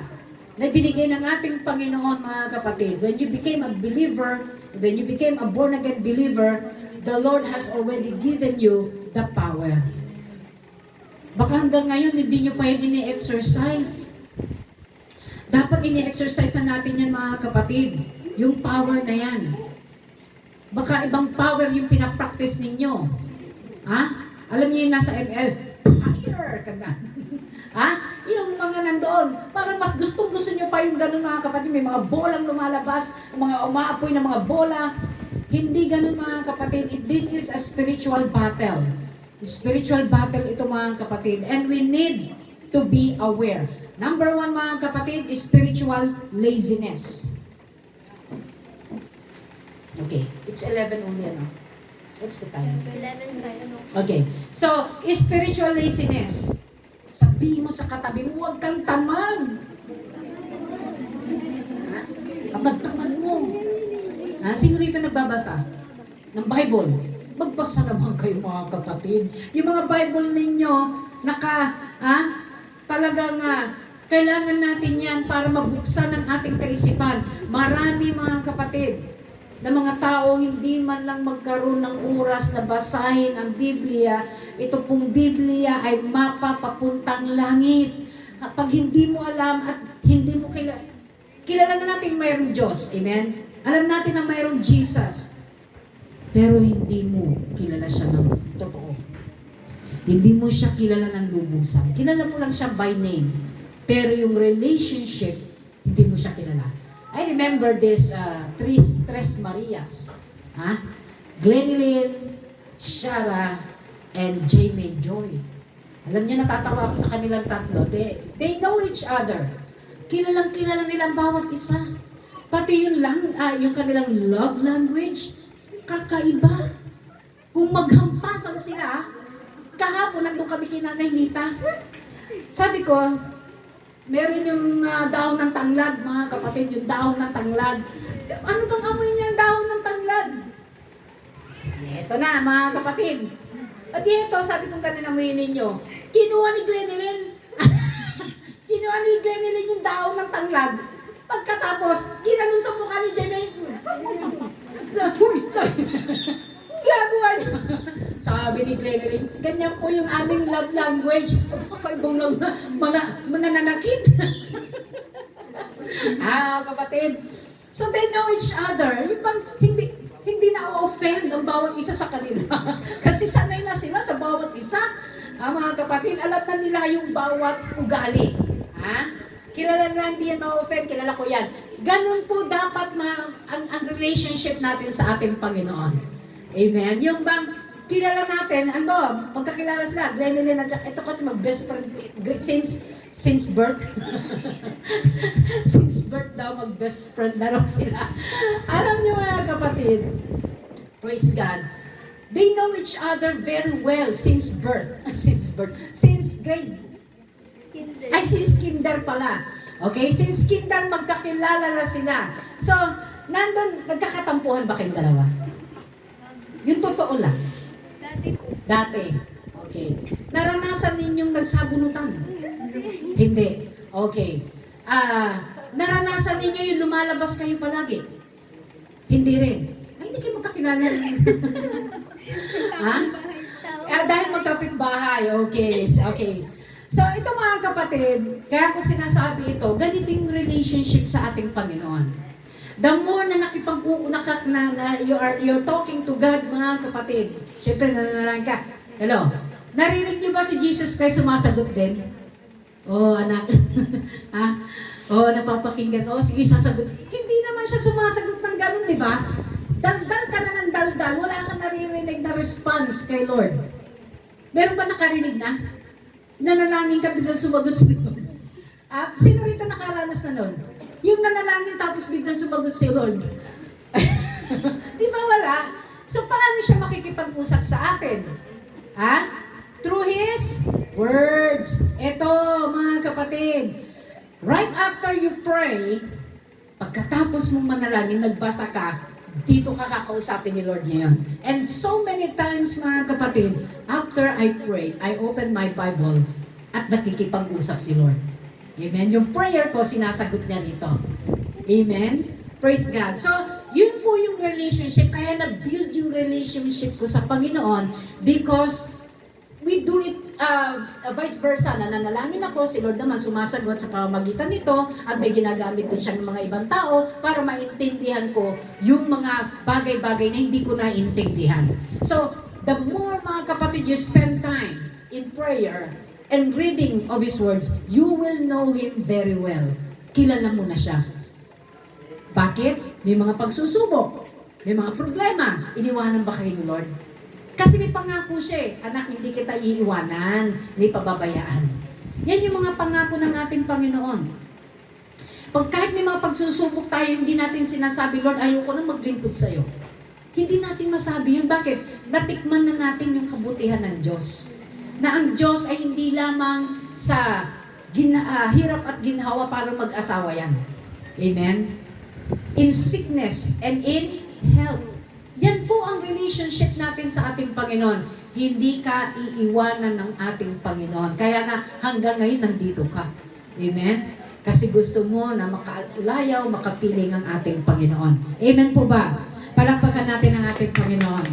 na binigay ng ating Panginoon, mga kapatid. When you became a believer, when you became a born-again believer, the Lord has already given you the power. Baka hanggang ngayon, hindi nyo pa yun ini-exercise. Dapat ini-exercise na natin yan, mga kapatid. Yung power na yan. Baka ibang power yung pinapractice ninyo. Alam niyo yung nasa ML, fire! Kanda. Yung mga nandoon, parang mas gusto nyo pa yung ganun, mga kapatid. May mga bolang lumalabas, mga umaapoy na mga bola. Hindi ganun, mga kapatid. This is a spiritual battle. Spiritual battle ito, mga kapatid. And we need to be aware. Number 1, mga kapatid, is spiritual laziness. Okay, it's 11 only, ano? What's the time? 11:05. Okay, so, spiritual laziness. Sabihin mo sa katabi mo, huwag kang tamad. Tamad mo. Sino rito nagbabasa ng Bible? Magbasa naman kayo, mga kapatid. Yung mga Bible ninyo, talagang kailangan natin yan para mabuksan ang ating kaisipan. Marami, mga kapatid, na mga tao hindi man lang magkaroon ng oras na basahin ang Biblia. Ito pong Biblia ay mapa papuntang langit. Pag hindi mo alam at hindi mo kilala na natin mayroong Diyos. Amen? Alam natin na mayroong Jesus. Pero hindi mo kilala siya ng totoo. Hindi mo siya kilala ng lubusan. Kilala mo lang siya by name. Pero yung relationship, hindi mo siya kilala. I remember this Tres Marias. Glenilyn, Shara, and Jamie Joy. Alam niya, natatawa ako sa kanilang tatlo. They know each other. Kilalang-kilala nilang bawat isa. Pati yung kanilang love language, kakaiba. Kung maghampasan sila, kahapon nandun kami kina Nainita. Sabi ko, meron yung dahon ng tanglad, mga kapatid, yung dahon ng tanglad. Ano bang amoy niya ang dahon ng tanglad? Ito na, mga kapatid. At ito, sabi kong kanina amoy ninyo, kinuha ni Glenilyn. Kinuha ni Glenilyn yung dahon ng tanglad. Pagkatapos, ginanon sa mukha ni Jamie. Uy, sorry. Gagawa niya. Sabi ni Glenilyn, ganyan po yung aming love language. Kakaibang lang mananakit. Kapatid. So they know each other. Yung pang, hindi na-offend ang bawat isa sa kanila. Kasi sanay na sila sa bawat isa. Mga kapatid, alam na nila yung bawat ugali. Kilala na, hindi yan ma-offend, kilala ko yan. Ganun po dapat ang relationship natin sa ating Panginoon. Amen? Yung bang kilala natin, magkakilala sila, Glenilyn at ito kasi mag-best friend since birth. Since birth daw, mag-best friend na raw sila. Alam niyo mga kapatid, praise God, they know each other very well since birth. Since grade, Kinder. since kinder pala. Okay, since kinder magkakilala na sila. So, nandun, nagkakatampuhan ba kayong dalawa? Yung totoo lang. Dati po. Dati. Okay. Naranasan ninyong nagsabunutan? Hindi. Okay. Naranasan ninyo yung lumalabas kayo palagi? Hindi rin. Ay, hindi kayo magkakilala. Ha? Dahil magkapit-bahay. Okay. Okay. So, ito mga kapatid, kaya ko sinasabi ito, ganito yung relationship sa ating Panginoon. The more na you're talking to God, mga kapatid. Siyempre, nananalang ka. Hello? Narinig niyo ba si Jesus Christ sumasagot din? Oh, anak. Ha? Oh, napapakinggan. Oh, sige, sasagot. Hindi naman siya sumasagot ng ganun, di ba? Daldal ka na ng daldal. Wala kang naririnig na response kay Lord. Meron ba nakarinig na? Nanalangin ka biglang sumagot si Lord. Sino rito nakaranas na nun? Yung nanalangin tapos biglang sumagot si Lord. Di ba wala? So paano siya makikipag-usap sa atin? Ha? Through His words. Ito mga kapatid. Right after you pray, pagkatapos mong manalangin, nagbasa ka, dito ka kakausapin ni Lord ngayon. And so many times mga kapatid, after I pray, I open my Bible at nakikipag-usap si Lord. Amen? Yung prayer ko, sinasagot niya rito. Amen? Praise God. So, yun po yung relationship. Kaya na-build yung relationship ko sa Panginoon because we do it vice versa. Nananalangin ako, si Lord naman sumasagot sa pamamagitan nito at may ginagamit din siya ng mga ibang tao para maintindihan ko yung mga bagay-bagay na hindi ko naiintindihan. So, the more mga kapatid you spend time in prayer and reading of His words, you will know Him very well. Kilala mo na siya. Bakit? May mga pagsusubok, may mga problema. Iniwanan ba kayo ni Lord? Kasi may pangako siya eh. Anak, hindi kita iiwanan, hindi pababayaan. Yan yung mga pangako ng ating Panginoon. Pag kahit may mga pagsusubok tayo, hindi natin sinasabi, Lord, ayoko na maglingkod sa'yo. Hindi natin masabi yun. Bakit? Natikman na natin yung kabutihan ng Diyos. Na ang Diyos ay hindi lamang sa hirap at ginhawa para mag-asawa yan. Amen? In sickness and in health. Yan po ang relationship natin sa ating Panginoon. Hindi ka iiwanan ng ating Panginoon. Kaya nga, hanggang ngayon nandito ka. Amen? Kasi gusto mo na makalayaw, makapiling ang ating Panginoon. Amen po ba? Palakpakan natin ang ating Panginoon.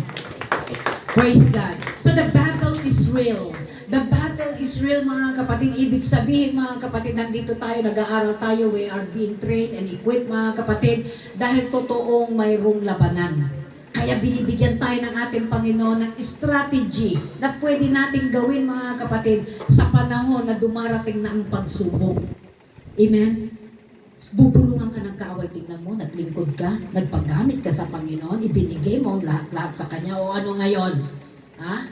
Praise God. So the battle is real. The battle is real, mga kapatid. Ibig sabihin, mga kapatid, nandito tayo, nag-aaral tayo, we are being trained and equipped, mga kapatid, dahil totoong mayroong labanan. Kaya binibigyan tayo ng ating Panginoon ng strategy na pwede nating gawin, mga kapatid, sa panahon na dumarating na ang pagsubok. Amen? Bubulungan ka ng kaaway, tingnan mo, naglingkod ka, nagpagamit ka sa Panginoon, ibinigay mo lahat sa Kanya, o ano ngayon? Ha?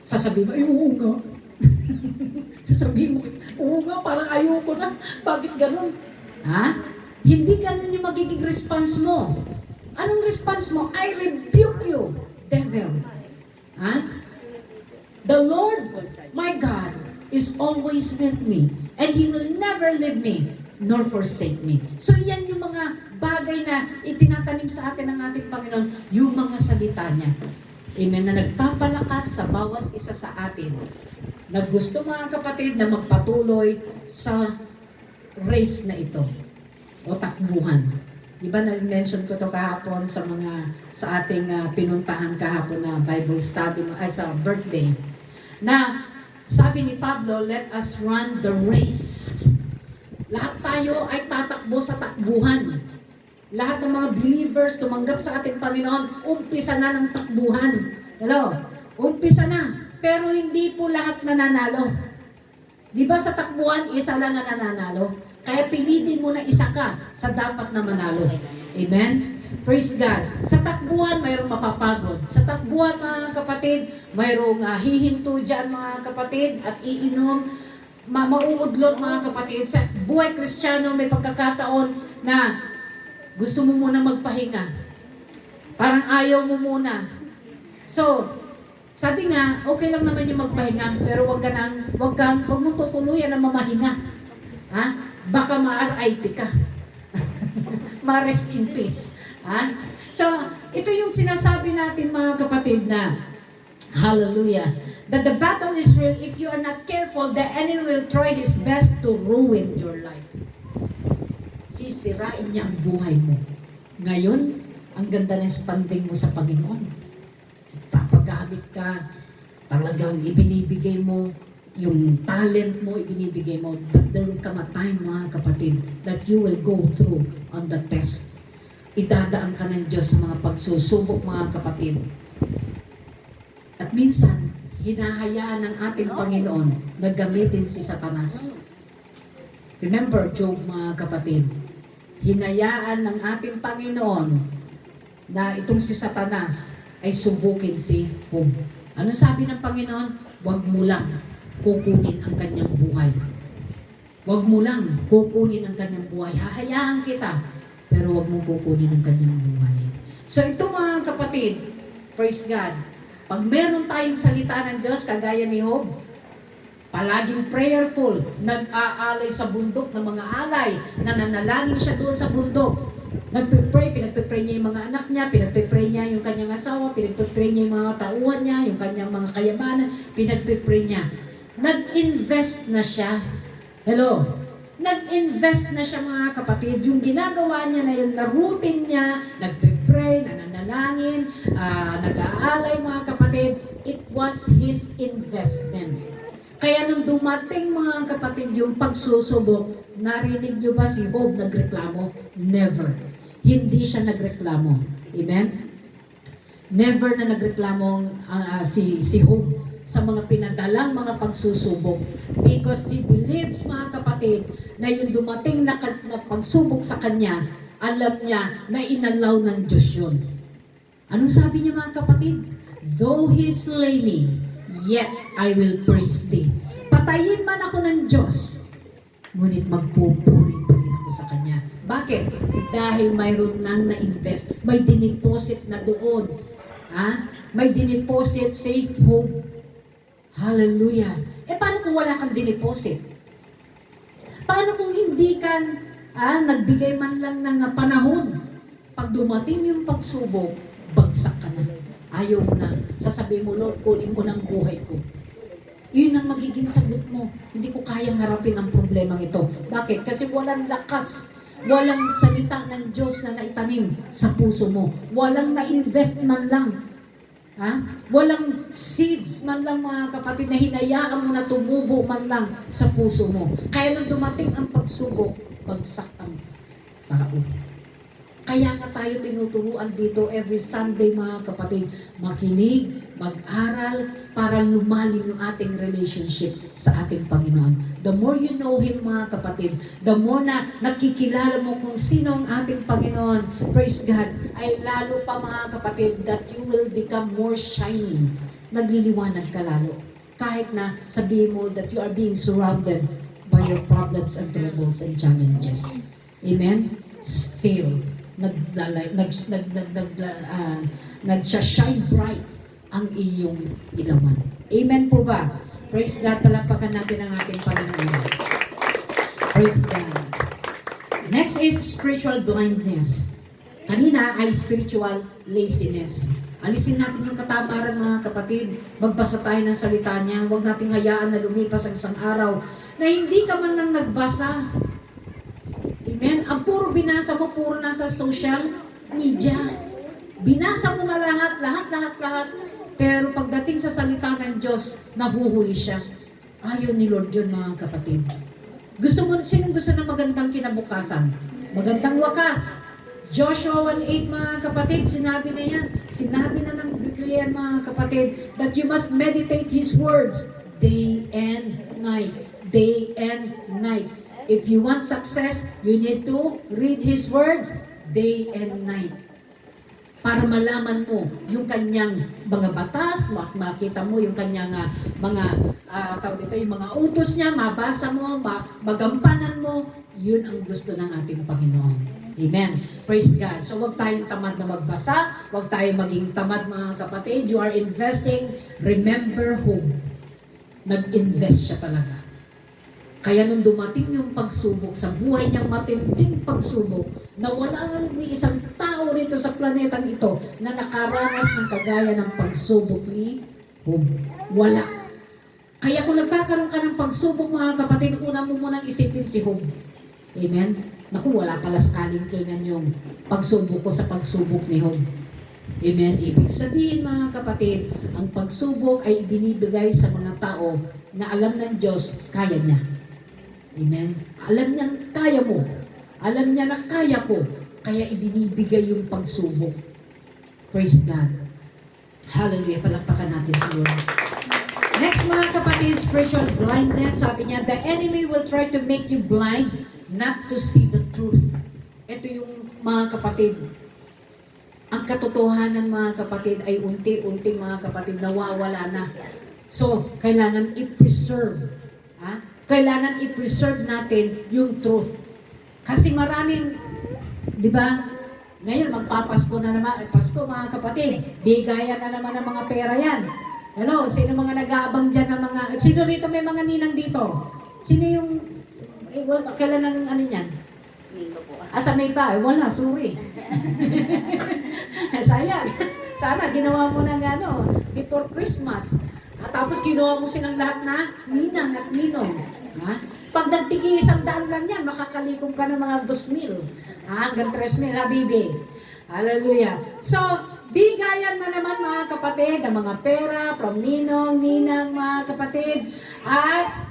Sasabihin mo, ay, oo nga. Sasabihin mo, oo nga, parang ayoko na. Bakit ganun? Ha? Hindi ganun yung magiging response mo. Anong response mo? I rebuke you, devil. Ha? The Lord, my God, is always with me, and He will never leave me, nor forsake me. So yan yung mga bagay na itinatanim sa atin ng ating Panginoon, yung mga salita niya. Amen, na nagpapalakas sa bawat isa sa atin. Na gusto, mga kapatid, na magpatuloy sa race na ito, o takbuhan. Diba na-mention ko to kahapon sa ating pinuntahan kahapon na Bible study sa birthday. Na sabi ni Pablo, let us run the race. Lahat tayo ay tatakbo sa takbuhan. Lahat ng mga believers tumanggap sa ating Panginoon, umpisa na ng takbuhan. Hello? Umpisa na. Pero hindi po lahat nananalo. Diba sa takbuhan, isa lang ang nananalo? Kaya pilitin mo na isa ka sa dapat na manalo. Amen? Praise God. Sa takbuhan, mayroong mapapagod. Sa takbuhan, mga kapatid, mayroong hihinto dyan, mga kapatid, at iinom. mauudlot mga kapatid. Sa buhay Kristiyano may pagkakataon na gusto mo muna magpahinga. Parang ayaw mo muna. So, sabi nga, okay lang naman yung magpahinga, pero wag mong tutuluyan na mamahinga. Ha? Baka ma-RIP ka. Ma-rest in peace. Ha? So, ito yung sinasabi natin mga kapatid na, hallelujah, that the battle is real. If you are not careful, the enemy will try his best to ruin your life. Sisirain niya ang buhay mo. Ngayon, ang ganda ng standing mo sa Panginoon. Papagamit ka, talagang ibinibigay mo, yung talent mo, ibinibigay mo. But there will come a time, mga kapatid, that you will go through on the test. Idadaan ka ng Diyos sa mga pagsusubok, mga kapatid. At minsan, hinahayaan ng ating Panginoon na gamitin si Satanas. Remember, Job, mga kapatid, hinayaan ng ating Panginoon na itong si Satanas ay subukin si Job. Ano sabi ng Panginoon? Huwag mo lang kukunin ang kanyang buhay. Huwag mo lang kukunin ang kanyang buhay. Hahayaan kita, pero huwag mo kukunin ang kanyang buhay. So ito mga kapatid, praise God, pag meron tayong salita ng Diyos, kagaya ni Job, palaging prayerful, nag-aalay sa bundok ng mga alay, nananalangin siya doon sa bundok. Nagpipray, pinagpipray niya yung mga anak niya, pinagpipray niya yung kanyang asawa, pinagpipray niya yung mga tauhan niya, yung kanyang mga kayamanan, pinagpipray niya. Nag-invest na siya. Hello? Nag-invest na siya mga kapatid. Yung ginagawa niya na yung routine niya, nagpipray, nananalangin, nag-aalay mga kapatid, it was his investment. Kaya nung dumating mga kapatid yung pagsusubok, narinig niyo ba si Job nagreklamo? Never. Hindi siya nagreklamo. Amen? Never na nagreklamo si Job sa mga pinadalang mga pagsusubok. Because he believes, mga kapatid, na yung dumating na pagsubok sa kanya, alam niya na inalaw ng Diyos yun. Anong sabi niya mga kapatid? Though he slay me, yet I will praise thee. Patayin man ako ng Diyos, ngunit magpupuri pa rin ako sa Kanya. Bakit? Dahil mayroon nang na-invest, may diniposit na doon. May diniposit si Job. Hallelujah. Paano kung wala kang diniposit? Paano kung hindi ka nagbigay man lang ng panahon? Pag dumating yung pagsubok, bagsak ka na. Ayaw mo na. Sasabihin mo, Lord, kunin mo ng buhay ko. Yun ang magiging sagot mo. Hindi ko kayang harapin ang problemang ito. Bakit? Kasi walang lakas. Walang salita ng Diyos na naitanim sa puso mo. Walang na-invest man lang. Walang seeds man lang mga kapatid na hinayaan mo na tumubo man lang sa puso mo. Kaya nung dumating ang pagsubok, bagsak ang tao. Kaya nga tayo tinuturuan dito every Sunday mga kapatid, makinig, mag-aral, para lumalim yung ating relationship sa ating Panginoon. The more you know Him mga kapatid, the more na nakikilala mo kung sino ang ating Panginoon, praise God, ay lalo pa mga kapatid that you will become more shining. Nagliliwanag ka lalo. Kahit na sabihin mo that you are being surrounded by your problems and troubles and challenges. Amen? Still, nagsha-shine bright ang iyong ilaman. Amen po ba? Praise God, palapakan natin ang ating Panginoon. Praise God. Next is spiritual blindness. Kanina ay spiritual laziness. Alisin natin yung katamaran mga kapatid. Magbasa tayo ng salita niya. Huwag nating hayaan na lumipas ang isang araw na hindi ka man lang nagbasa. Amen? Ang puro binasa mo, puro nasa social media. Binasa mo na lahat. Pero pagdating sa salita ng Diyos, nahuhuli siya. Ayaw ni Lord yun mga kapatid. Sinong gusto ng magandang kinabukasan? Magandang wakas. Joshua 1:8 mga kapatid, sinabi na yan. Sinabi na ng Biblia mga kapatid that you must meditate His words day and night. Day and night. If you want success, you need to read His words day and night. para malaman mo yung kanyang mga batas, makita mo yung kanyang mga tawag dito, yung mga utos niya, mabasa mo, magampanan mo, yun ang gusto ng ating Panginoon. Amen. Praise God. So wag tayong tamad na magbasa, wag tayong maging tamad mga kapatid. You are investing, remember whom. Nag-invest siya talaga. Kaya nung dumating yung pagsubok sa buhay niyang matinding pagsubok, na wala ni isang tao rito sa planetang ito na nakaranas ng kagaya ng pagsubok ni Job. Wala. Kaya kung nagkakaroon ka ng pagsubok mga kapatid, una mo munang isipin si Job. Amen? Naku, wala pala sa kalingkingan yung pagsubok ko sa pagsubok ni Job. Amen? Ibig sabihin mga kapatid, ang pagsubok ay ibinibigay sa mga tao na alam ng Diyos, kaya niya. Amen? Alam niya kaya mo. Alam niya na kaya ko. Kaya ibinibigay yung pagsubok. Praise God. Hallelujah. Palakpakan natin si Lord. Next mga kapatid, spiritual blindness. Sabi niya, the enemy will try to make you blind not to see the truth. Ito yung mga kapatid. Ang katotohanan mga kapatid ay unti-unti mga kapatid nawawala na. So, kailangan i-preserve. Kailangan i-preserve natin yung truth. Kasi maraming, di ba? Ngayon, magpapasko na naman. Pasko mga kapatid. Bigayan na naman ng mga pera yan. Hello, sino mga nag-aabang dyan ng mga... Sino rito may mga ninang dito? Sino yung... kailan ang ano yan? Sa May pa? Wala, sorry. Sayang. Sana ginawa mo ng before Christmas. Tapos ginawa mo silang lahat na ninang at ninong. Pag nagtigi 100 lang yan, makakalikom ka ng mga 2,000. Hanggang 3,000, habibi. Hallelujah. So, bigayan na naman mga kapatid, ang mga pera from ninong, ninang mga kapatid. At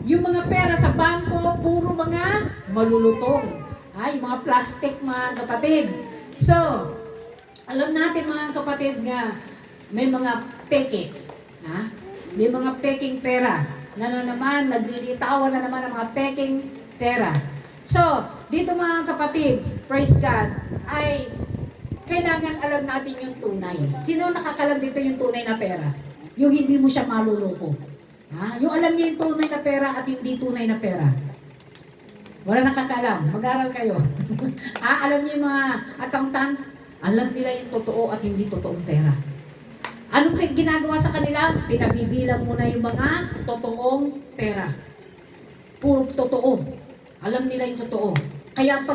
yung mga pera sa bangko, puro mga malulutong. Yung mga plastic mga kapatid. So, alam natin mga kapatid nga, may mga peke. May mga peking pera na naman, naglilitawan na naman ang mga peking pera. So, dito mga kapatid, praise God, ay kailangan alam natin yung tunay. Sino nakakalam dito yung tunay na pera? Yung hindi mo siya maluloko. Yung alam niya yung tunay na pera at hindi tunay na pera. Wala nakakaalam. Mag-aral kayo. Alam niyo yung mga accountant, alam nila yung totoo at hindi totoong pera. Anong ginagawa sa kanila? Pinabibilang mo na yung mga totoong pera. Puro totoo. Alam nila yung totoo. Kaya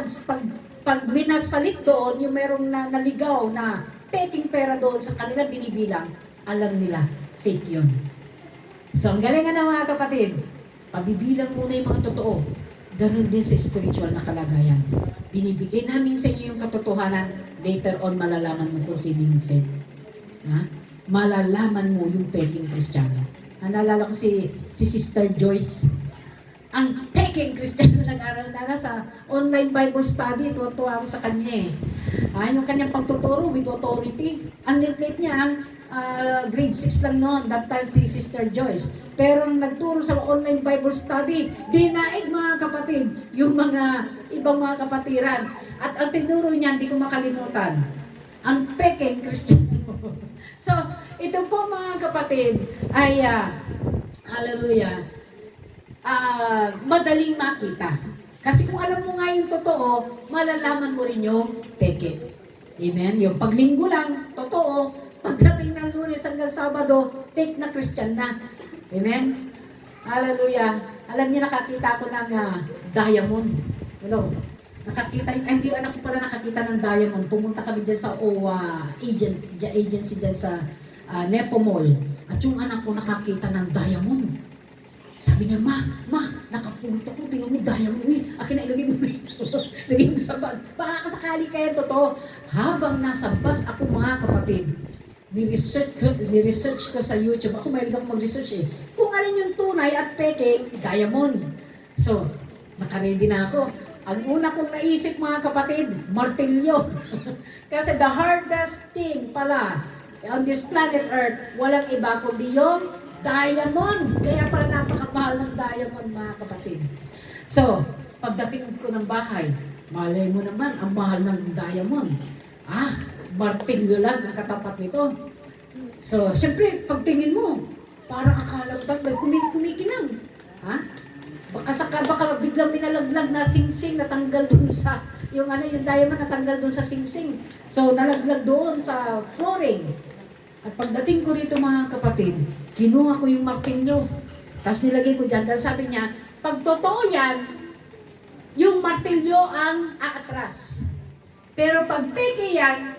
pag minasalit doon, yung merong naligaw na peking pera doon sa kanila binibilang, alam nila, fake yun. So, ang galing na mga kapatid, pabibilang muna yung mga totoo. Ganun din sa spiritual na kalagayan. Binibigay namin sa inyo yung katotohanan, later on malalaman mo kung sino yung fake. Malalaman mo yung peking Kristiyano. Naalala ko si Sister Joyce. Ang peking Kristiyano nag-aral na sa online Bible study. Tuwa-tuwa ako sa kanya yung kanyang pagtuturo with authority. Ang lit-lit niya, grade 6 lang noon, that time si Sister Joyce. Pero nagturo sa online Bible study, dinaig mga kapatid, yung mga ibang mga kapatiran. At ang tinuro niya, hindi ko makalimutan, ang peking Kristiyano. So, ito po mga kapatid ay, hallelujah, madaling makita. Kasi kung alam mo nga yung totoo, malalaman mo rin yung peke. Amen? Yung paglinggo lang, totoo. Pagdating ng Lunes hanggang Sabado, fake na Christian na. Amen? Hallelujah. Alam niyo, nakakita ko ng diamond. Hello? Hindi anak ko pala nakakita ng diamond. Pumunta kami dyan sa OWA agency dyan sa Nepo Mall. At yung anak ko nakakita ng diamond. Sabi niya, Ma, nakapunta ko, tingnan mo diamond. Uy, akin na ilagay mo rito. Lagay mo sa bag. Baka sakali kaya totoo. Habang nasa bus ako mga kapatid, ni-research ko sa YouTube. Ako mahilig ako mag-research kung alin yung tunay at peke, diamond. So, nakaready na ako. Ang una kong naisip mga kapatid, martilyo. Kasi the hardest thing pala on this planet Earth, walang iba kundi yung diamond. Kaya pala napakamahal ng diamond mga kapatid. So, pagdating ko ng bahay, malay mo naman, ang mahal ng diamond. martilyo lang ang katapat nito. So, syempre, pagtingin mo, parang akala mo talaga kumikinang. Ha? Baka biglang minalaglag na singsing natanggal dun sa, yung diamond natanggal dun sa singsing. So, nalaglag doon sa flooring. At pagdating ko rito mga kapatid, kinuha ko yung martilyo. Tapos nilagay ko dyan. Dahil sabi niya, pag totoo yan, yung martilyo ang aatras. Pero pag peke yan,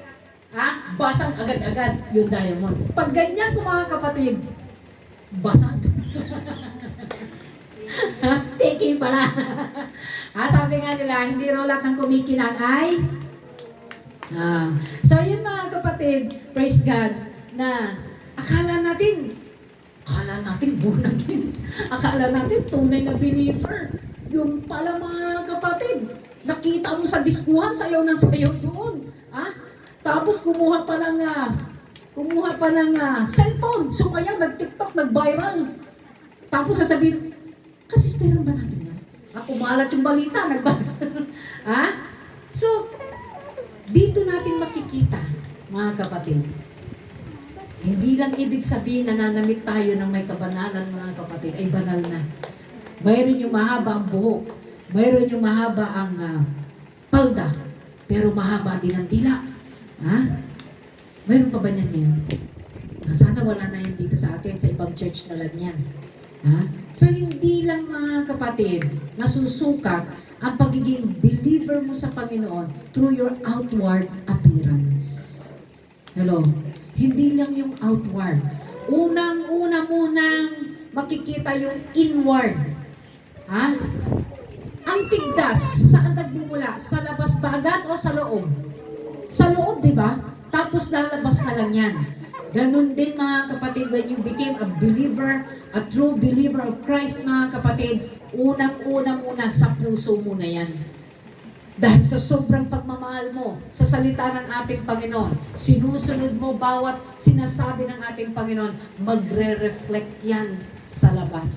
basag agad-agad yung diamond. Pag ganyan ko mga kapatid, basag. Peke pala. Sabi nga nila, hindi raw lahat ng kumikinang ay. So yun mga kapatid, praise God, na akala natin bunag yun. Akala natin tunay na believer. Yung pala mga kapatid, nakita mo sa diskuhan, sayaw doon. Tapos kumuha pa ng cellphone, sumayaw, nag-TikTok, nag-viral. Tapos sasabihin, kasisteran ba natin yan? Kumalat yung balita, nag-viral. So, dito natin makikita, mga kapatid, hindi lang ibig sabihin na nanamit tayo ng may kabanalan, mga kapatid, ay banal na. Mayroon yung mahaba ang buhok, mayroon yung mahaba ang palda, pero mahaba din ang dila. Mayroon pa ba niyan ngayon? Sana wala na yun dito sa atin, sa ibang church na lang yan. So hindi lang mga kapatid, nasusukat ang pagiging believer mo sa Panginoon through your outward appearance. Hello? Hindi lang yung outward. Unang-una munang makikita yung inward. Ang tigdas, saan nagmumula? Sa labas ba agad o sa loob? Sa loob, di ba? Tapos lalabas na lang yan. Ganun din mga kapatid, when you became a believer, a true believer of Christ, mga kapatid, unang-una muna sa puso mo na yan. Dahil sa sobrang pagmamahal mo sa salita ng ating Panginoon, sinusunod mo bawat sinasabi ng ating Panginoon, magre-reflect yan sa labas.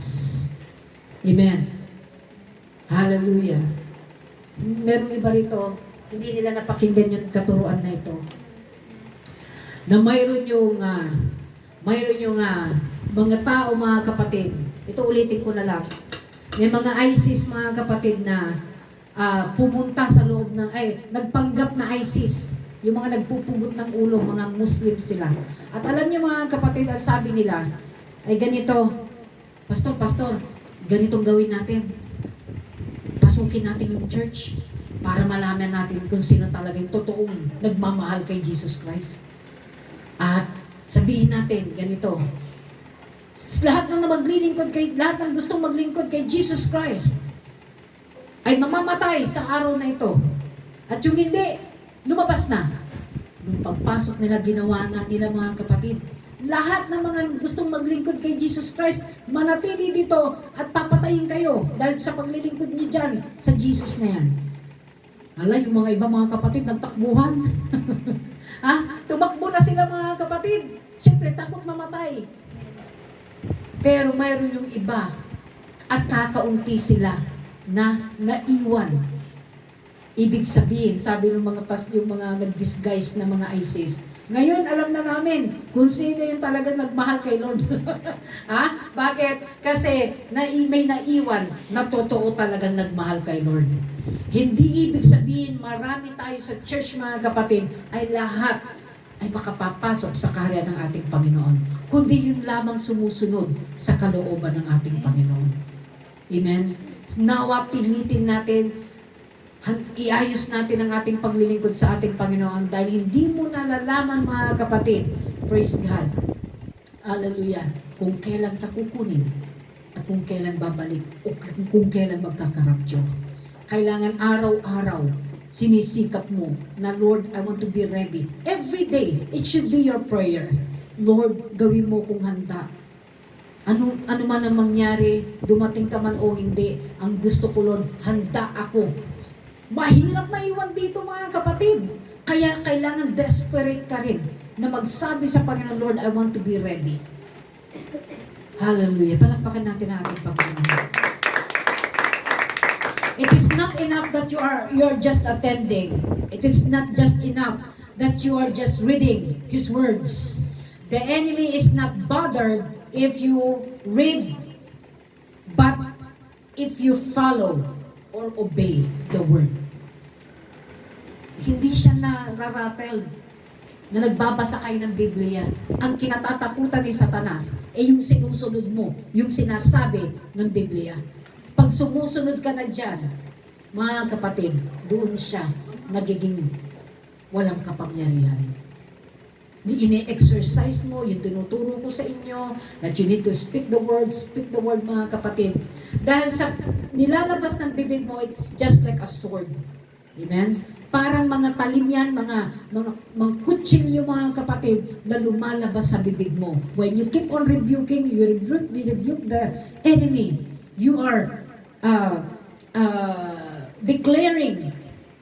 Amen. Hallelujah. Meron iba rito, hindi nila napakinggan yung katuruan na ito. Na mayroon yung mga tao, mga kapatid. Ito ulitin ko na lang. May mga ISIS, mga kapatid, na pumunta sa loob ng, nagpanggap na ISIS. Yung mga nagpupugot ng ulo, mga Muslim sila. At alam niyo mga kapatid, ang sabi nila, ay ganito, Pastor, ganitong gawin natin. Pasukin natin yung church para malaman natin kung sino talaga yung totoong nagmamahal kay Jesus Christ. At sabihin natin, ganito, lahat ng gustong maglingkod kay Jesus Christ ay mamamatay sa araw na ito. At yung hindi, lumabas na. Nung pagpasok nila, ginawa nga nila mga kapatid. Lahat ng mga gustong maglingkod kay Jesus Christ, manatili dito at papatayin kayo dahil sa paglilingkod niyo dyan sa Jesus na yan. Alay, yung mga iba mga kapatid, nagtakbuhan. Tumakbo na sila mga kapatid. Siyempre, takot mamatay. Pero mayroon yung iba at kakaunti sila na naiwan. Ibig sabihin, sabi ng yung mga nag-disguise na mga ISIS, ngayon alam na namin kung sino yung talagang nagmahal kay Lord. Bakit? Kasi may naiwan na totoo talagang nagmahal kay Lord. Hindi ibig sabihin marami tayo sa church, mga kapatid, ay lahat ay makapapasok sa kaharian ng ating Panginoon. Kundi yun lamang sumusunod sa kalooban ng ating Panginoon. Amen? Nawa pilitin natin, iayos natin ang ating paglilingkod sa ating Panginoon dahil hindi mo nalalaman, mga kapatid, praise God, hallelujah, kung kailan ka kukunin at kung kailan babalik o kung kailan magkakaraptyo. Kailangan araw-araw sinisikap mo na, Lord, I want to be ready. Every day, it should be your prayer. Lord, gawin mo kung handa. Ano man ang mangyari, dumating ka man o hindi, ang gusto ko, Lord, handa ako. Mahirap maiwan dito, mga kapatid. Kaya kailangan desperate ka rin na magsabi sa Panginoon, Lord, I want to be ready. Hallelujah. Palakpakan natin ang ating Panginoon. It is not enough that you're just attending. It is not just enough that you are just reading His words. The enemy is not bothered if you read, but if you follow or obey the word. Hindi siya nararattle na nagbabasa kayo ng Biblia. Ang kinatatakutan ni Satanas ay yung sinusunod mo, yung sinasabi ng Biblia. Pag sumusunod ka na dyan, mga kapatid, doon siya nagiging walang kapangyarihan. Ini-exercise mo, yung tinuturo ko sa inyo, that you need to speak the word, mga kapatid. Dahil sa nilalabas ng bibig mo, it's just like a sword. Amen? Parang mga talim yan, mga kutsilyo, mga kapatid, na lumalabas sa bibig mo. When you keep on rebuking, you rebuke the enemy. You are declaring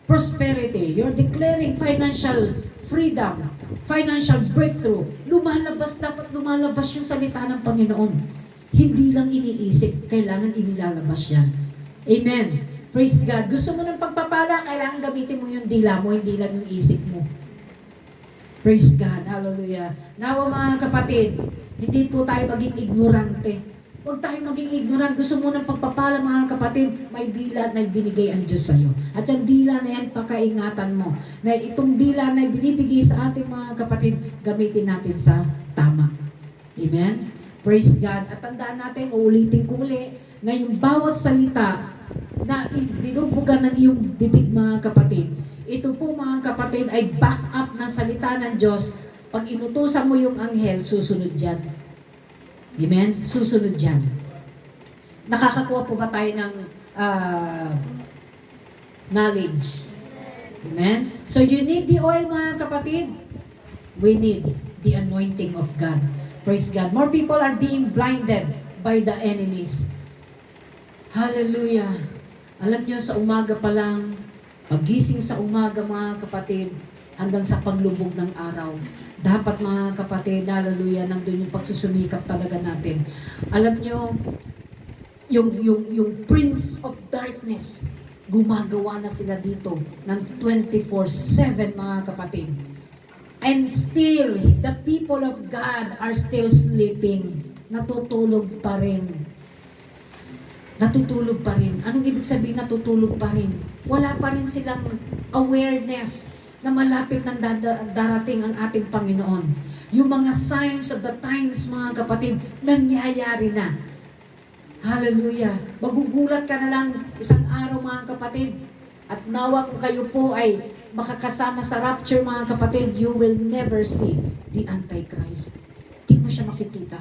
prosperity. You're declaring financial freedom, financial breakthrough. Dapat lumalabas yung salita ng Panginoon. Hindi lang iniisip, kailangan inilalabas yan. Amen. Praise God. Gusto mo ng pagpapala, kailangan gamitin mo yung dila mo, hindi lang yung isip mo. Praise God. Hallelujah. Nawa mga kapatid, hindi po tayo maging ignorante. Huwag tayo maging ignorant. Gusto mo ng pagpapala mga kapatid, may dila na ibinigay ang Diyos sa'yo. At yung dila na yan, pakaingatan mo. Na itong dila na ibinibigay sa ating mga kapatid, gamitin natin sa tama. Amen? Praise God. At tandaan natin, uulitin ko uli, na yung bawat salita na binubugan ng iyong bibig mga kapatid, ito po mga kapatid ay back up ng salita ng Diyos. Pag inutusan mo yung anghel, susunod dyan. Amen? Susunod dyan. Nakakakuha po ba tayo ng knowledge? Amen? So you need the oil mga kapatid. We need the anointing of God. Praise God. More people are being blinded by the enemies. Hallelujah. Alam nyo, sa umaga pa lang, pagising sa umaga mga kapatid, hanggang sa paglubog ng araw, dapat mga kapatid, hallelujah, nandun yung pagsusumikap talaga natin. Alam nyo, yung Prince of Darkness, gumagawa na sila dito ng 24/7 mga kapatid. And still, the people of God are still sleeping. Natutulog pa rin. Natutulog pa rin. Anong ibig sabihin natutulog pa rin? Wala pa rin silang awareness na malapit ng darating ang ating Panginoon. Yung mga signs of the times, mga kapatid, nangyayari na. Hallelujah. Magugulat ka na lang isang araw, mga kapatid. At nawa kung kayo po ay makakasama sa rapture, mga kapatid, you will never see the Antichrist. Hindi mo siya makikita.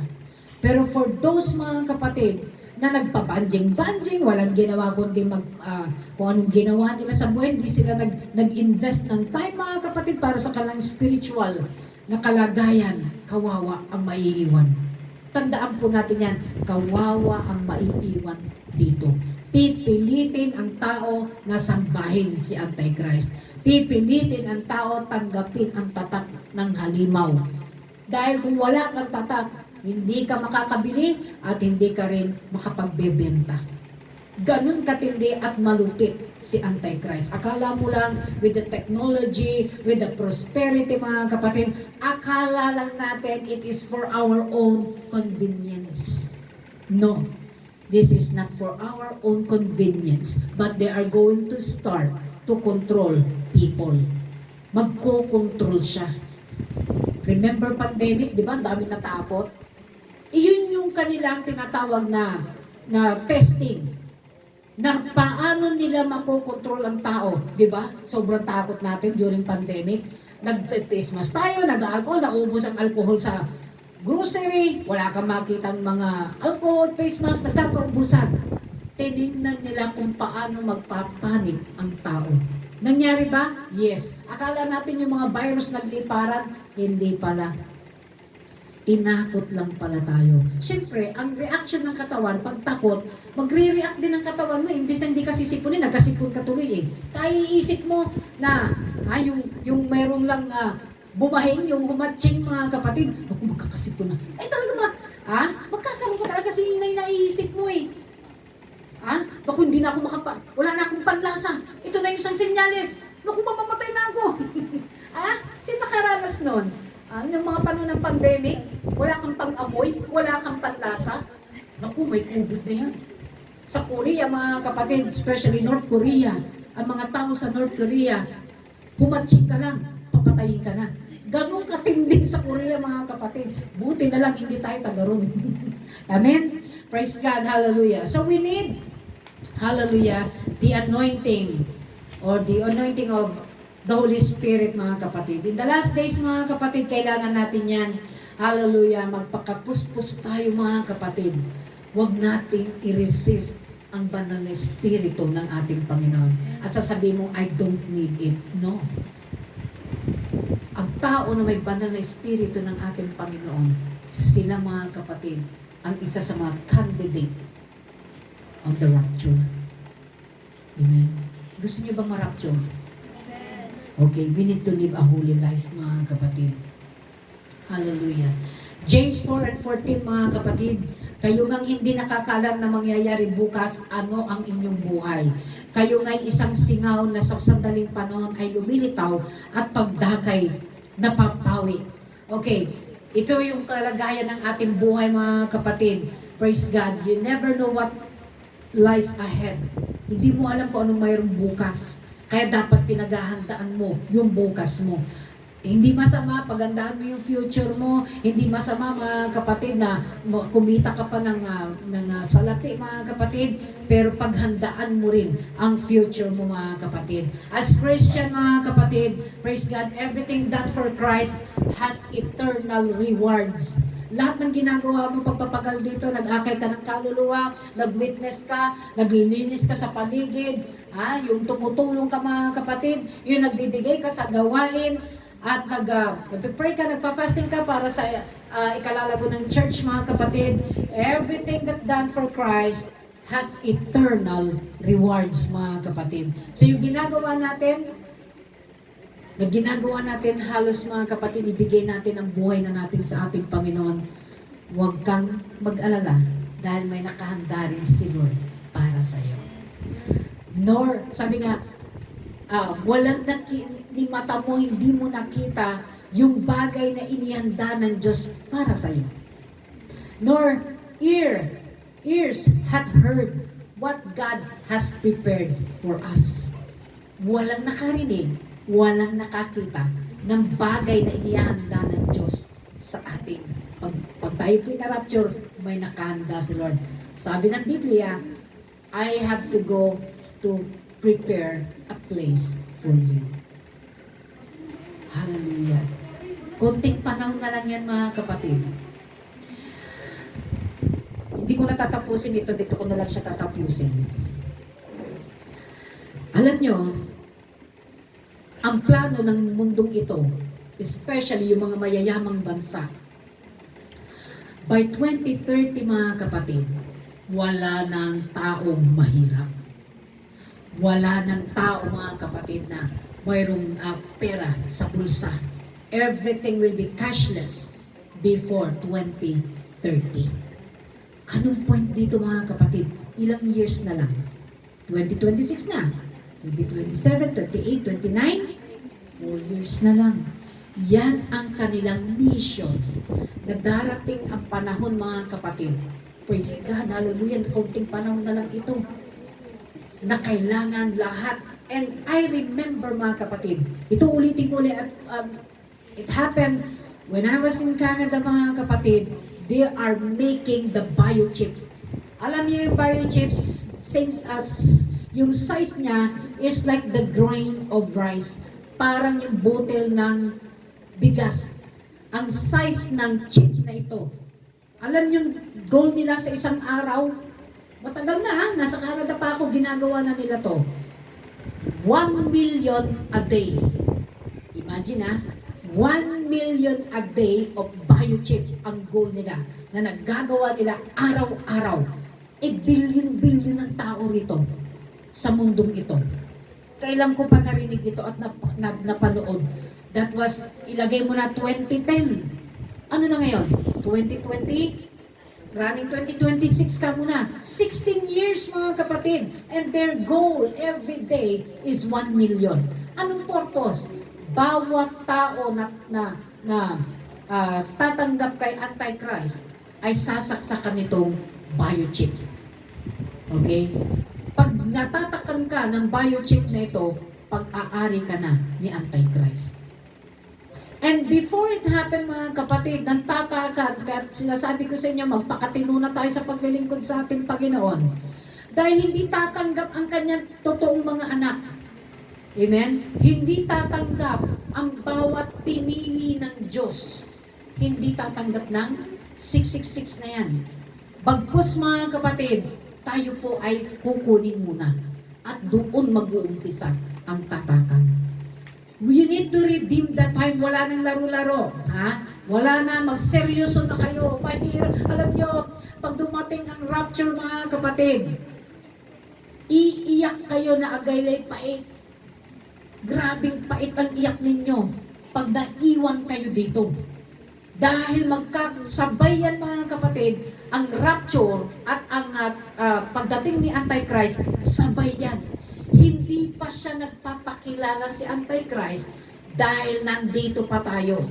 Pero for those mga kapatid, na nagpabanjing-banjing, walang ginawa kundi kung anong ginawa nila sa buhay, hindi sila nag-invest ng time mga kapatid para sa kalang spiritual na kalagayan, kawawa ang maiiwan. Tandaan po natin yan, kawawa ang maiiwan dito. Pipilitin ang tao na sambahin si Antichrist. Pipilitin ang tao tanggapin ang tatak ng halimaw. Dahil kung wala kang tatak, hindi ka makakabili at hindi ka rin makapagbebenta. Ganun katindi at malupit si Antichrist. Akala mo lang with the technology, with the prosperity mga kapatid, akala lang natin it is for our own convenience. No, this is not for our own convenience, but they are going to start to control people. Magko-control siya. Remember pandemic, di ba? Dami natakot. Iyon yung kanilang tinatawag na testing. Na paano nila makokontrol ang tao, di ba? Sobrang takot natin during pandemic. Nag-face mask tayo, nag-alcohol, naubos ang alcohol sa grocery, wala kang makitang mga alcohol, face mask, nagkakaubusan. Tinignan nila kung paano magpapanik ang tao. Nangyari ba? Yes. Akala natin yung mga virus nagliparan, hindi pala. Tinakot lang pala tayo. Siyempre, ang reaction ng katawan, pag takot, magre-react din ang katawan mo. Imbis na hindi ka sisipunin, nagkasipon ka tuloy eh. Kaya iisip mo na yung mayroong lang bumahin, yung humatching mga kapatid, ako magkakasipon na. Ay talaga ba? Magkakaroon ka talaga kasi naiisip mo eh. Naku, hindi na ako wala na akong panlasa. Ito na yung isang senyales. Naku, mamamatay na ako. madalas nun, yung mga panahon ng pandemic, wala kang pang-amoy, wala kang panlasa. Naku, may COVID na yan. Sa Korea, mga kapatid, especially North Korea, ang mga tao sa North Korea, pumatsing ka lang, papatayin ka na. Ganun katindi sa Korea, mga kapatid. Buti na lang hindi tayo taga-roon. Amen? Praise God, hallelujah. So we need, hallelujah, the anointing or the anointing of the Holy Spirit, mga kapatid. In the last days, mga kapatid, kailangan natin yan. Hallelujah, magpakapuspos tayo, mga kapatid. Huwag nating i-resist ang banal na Espiritu ng ating Panginoon. At sasabihin mo, I don't need it. No. Ang tao na may banal na Espiritu ng ating Panginoon, sila, mga kapatid, ang isa sa mga candidate on the rapture. Amen. Gusto niyo ba ma-rapture? Okay, we need to live a holy life, mga kapatid. Hallelujah. James 4 and 14, mga kapatid, kayo ngang hindi nakakalam na mangyayari bukas, ano ang inyong buhay. Kayo nga'y isang singaw na sa sandaling panahon ay lumilitaw at pagdakay napapawi. Okay, ito yung kalagayan ng ating buhay, mga kapatid. Praise God. You never know what lies ahead. Hindi mo alam kung anong mayroong bukas. Kaya dapat pinaghahandaan mo yung bukas mo. Hindi masama, pagandaan mo yung future mo. Hindi masama, mga kapatid, na kumita ka pa ng salapi, mga kapatid. Pero paghandaan mo rin ang future mo, mga kapatid. As Christian, mga kapatid, praise God, everything done for Christ has eternal rewards. Lahat ng ginagawa mo pagpapagal dito, nag-akay ka ng kaluluwa, nag-witness ka, naglilinis ka sa paligid, yung tumutulong ka, mga kapatid, yung nagbibigay ka sa gawain, at nag-pray ka, nagpa-fasting ka para sa ikalalago ng church, mga kapatid. Everything that done for Christ has eternal rewards, mga kapatid. So yung ginagawa natin, halos, mga kapatid, ibigay natin ang buhay na natin sa ating Panginoon. Huwag kang mag-alala dahil may nakahanda rin si Lord para sa iyo. Nor, sabi nga, ni mata mo, hindi mo nakita yung bagay na inihanda ng Diyos para sa iyo. Nor ears had heard what God has prepared for us. Walang nakarinig, walang nakakita ng bagay na inihanda ng Diyos sa atin. Pag tayo pinarapture, may nakahanda si Lord. Sabi ng Biblia, I have to go to prepare a place for you. Hallelujah. Konting panahon na lang yan, mga kapatid. Hindi ko natatapusin ito, dito ko na lang siya tatapusin. Alam nyo, ang plano ng mundong ito, especially yung mga mayayamang bansa, by 2030, mga kapatid, wala nang taong mahirap. Wala nang tao, mga kapatid, na mayroong pera sa bulsa. Everything will be cashless before 2030. Anong point dito, mga kapatid? Ilang years na lang? 2026 na. 2027, 28, 29, 4 years na lang. Yan ang kanilang mission. Na darating ang panahon, mga kapatid. Praise God, hallelujah, konting panahon na lang ito. Na kailangan lahat. And I remember, mga kapatid, ito ulitin ko ulit, it happened when I was in Canada, mga kapatid, they are making the biochip. Alam niyo yung biochips, same as yung size niya is like the grain of rice. Parang yung bottle ng bigas. Ang size ng chip na ito. Alam yung goal nila sa isang araw? Matagal na, nasa Canada pa ako, ginagawa na nila to. 1 million a day. Imagine 1 million a day of biochip ang goal nila na naggagawa nila araw-araw. Billion-billion ng tao rito sa mundong ito. Kailan ko pa narinig ito at napanood? That was, ilagay mo na 2010. Ano na ngayon? 2020? Running 2026 ka muna. 16 years, mga kapatid. And their goal every day is 1 million. Anong purpose? bawat tao na tatanggap kay Antichrist ay sasaksakan nitong biochip. Okay? Pag natatakan ka ng biochip na ito, pag-aari ka na ni Antichrist. And before it happened, mga kapatid, nagtataka at sinasabi ko sa inyo, magpakatino na tayo sa paglilingkod sa ating Panginoon. Dahil hindi tatanggap ang kanyang totoong mga anak. Amen? Hindi tatanggap ang bawat pinili ng Diyos. Hindi tatanggap ng 666 na yan. Bagkus, mga kapatid, tayo po ay kukunin muna. At doon mag-uumpisa ang tatakan. You need to redeem the time. Wala nang laro-laro. Ha? Wala na. Magseryoso na kayo. Mahirap. Alam nyo, pag dumating ang rapture, mga kapatid, iiyak kayo na agaylay pait. Grabing pait ang iyak ninyo pag naiwan kayo dito. Dahil magkasabay yan, mga kapatid, ang rapture at ang pagdating ni Antichrist, sabay yan. Hindi pa siya nagpapakilala si Antichrist dahil nandito pa tayo.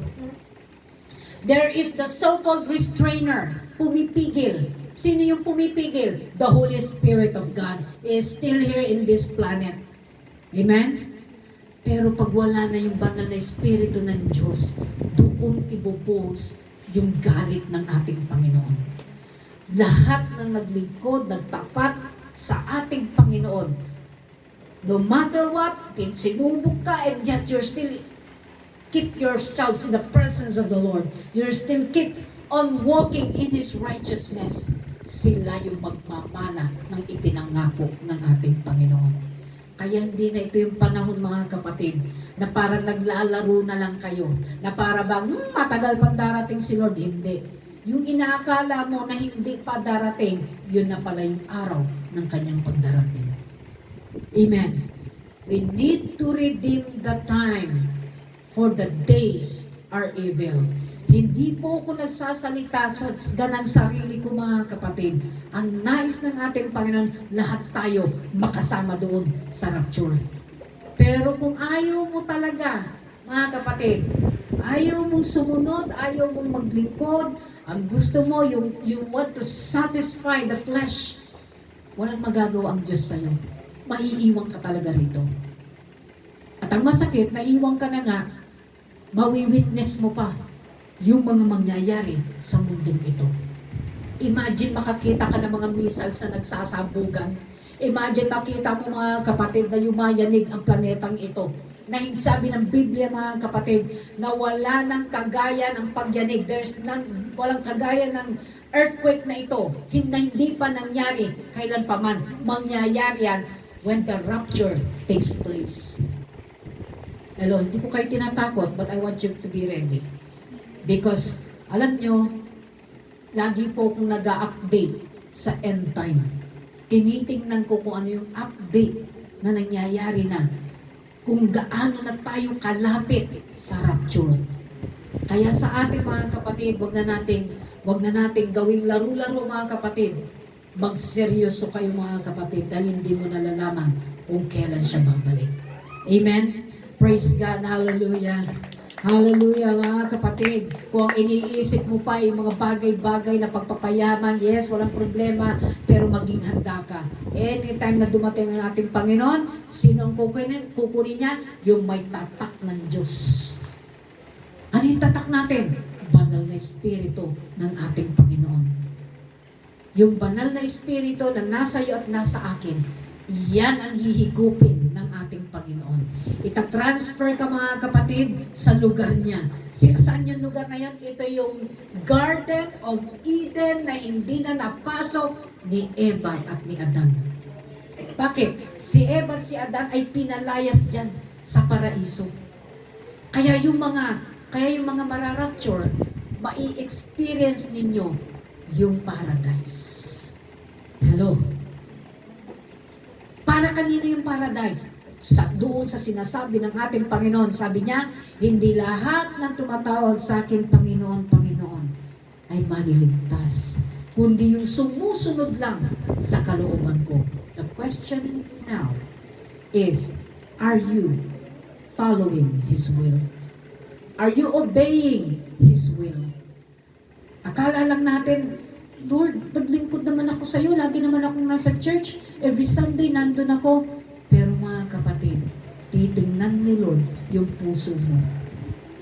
There is the so-called restrainer, pumipigil. Sino yung pumipigil? The Holy Spirit of God is still here in this planet. Amen? Pero pag wala na yung banal na Espiritu ng Diyos, doon ibubuhos yung galit ng ating Panginoon. Lahat ng naglingkod, nagtapat sa ating Panginoon, no matter what, sinubok ka, and yet you're still keep yourselves in the presence of the Lord. You're still keep on walking in His righteousness. Sila yung magmamana ng ipinangako ng ating Panginoon. Kaya hindi na ito yung panahon, mga kapatid, na parang naglalaro na lang kayo, na para bang matagal pang darating si Lord. Hindi. Yung inaakala mo na hindi pa darating, yun na pala yung araw ng kanyang pagdarating. Amen. We need to redeem the time, for the days are evil. Hindi po ako nagsasalita sa ganang sarili ko, mga kapatid. Ang nais ng ating Panginoon, lahat tayo makasama doon sa rapture. Pero kung ayaw mo talaga, mga kapatid, ayaw mong sumunod, ayaw mong maglingkod, ang gusto mo, you want to satisfy the flesh, walang magagawa ang Diyos sa'yo. Maiiwan ka talaga rito. At ang masakit, naiwan ka na nga, mawi-witness mo pa yung mga mangyayari sa mundong ito. Imagine makakita ka ng mga missiles na nagsasabugan. Imagine makita mo, mga kapatid, na yumayanig ang planetang ito. Na sabi ng Biblia, mga kapatid, na wala nang kagaya ng pagyanig. Walang kagaya ng earthquake na ito. Hindi pa nangyari kailan pa man. Mangyayari yan when the rapture takes place. Hello, hindi ko kayo tinatakot, but I want you to be ready. Because, alam nyo, lagi po akong nag-update sa end time. Tinitingnan ko kung ano yung update na nangyayari na. Kung gaano na tayo kalapit sa rapture. Kaya sa ating mga kapatid, wag na nating gawing laro-laro, mga kapatid. Magseryoso kayo, mga kapatid, dahil hindi mo nalalaman kung kailan siya babalik. Amen? Praise God. Hallelujah. Hallelujah, mga kapatid. Kung iniisip mo pa yung mga bagay-bagay na pagpapayaman, yes, walang problema, pero maging handa ka. Anytime na dumating ang ating Panginoon, sino ang kukunin niya? Yung may tatak ng Diyos. Ano yung tatak natin? Banal na Espiritu ng ating Panginoon. Yung banal na Espiritu na nasa iyo at nasa akin, yan ang hihigupin ng ating Panginoon. Ita-transfer ka, mga kapatid, sa lugar niya. Saan yung lugar na yan? Ito yung Garden of Eden na hindi na napasok ni Eva at ni Adan. Bakit? Si Eva at si Adan ay pinalayas dyan sa paraiso. Kaya yung mga mararapture, mai-experience ninyo yung paradise. Hello? Para kanino yung paradise? Doon sa sinasabi ng ating Panginoon, sabi niya, hindi lahat ng tumatawag sa akin, Panginoon, Panginoon, ay maniligtas, kundi yung sumusunod lang sa kalooban ko. The question now is, are you following His will? Are you obeying His will? Akala lang natin, Lord, naglingkod naman ako sa iyo, lagi naman akong nasa church, every Sunday nandun ako. Pero mga kapatid, titingnan ni Lord yung puso mo.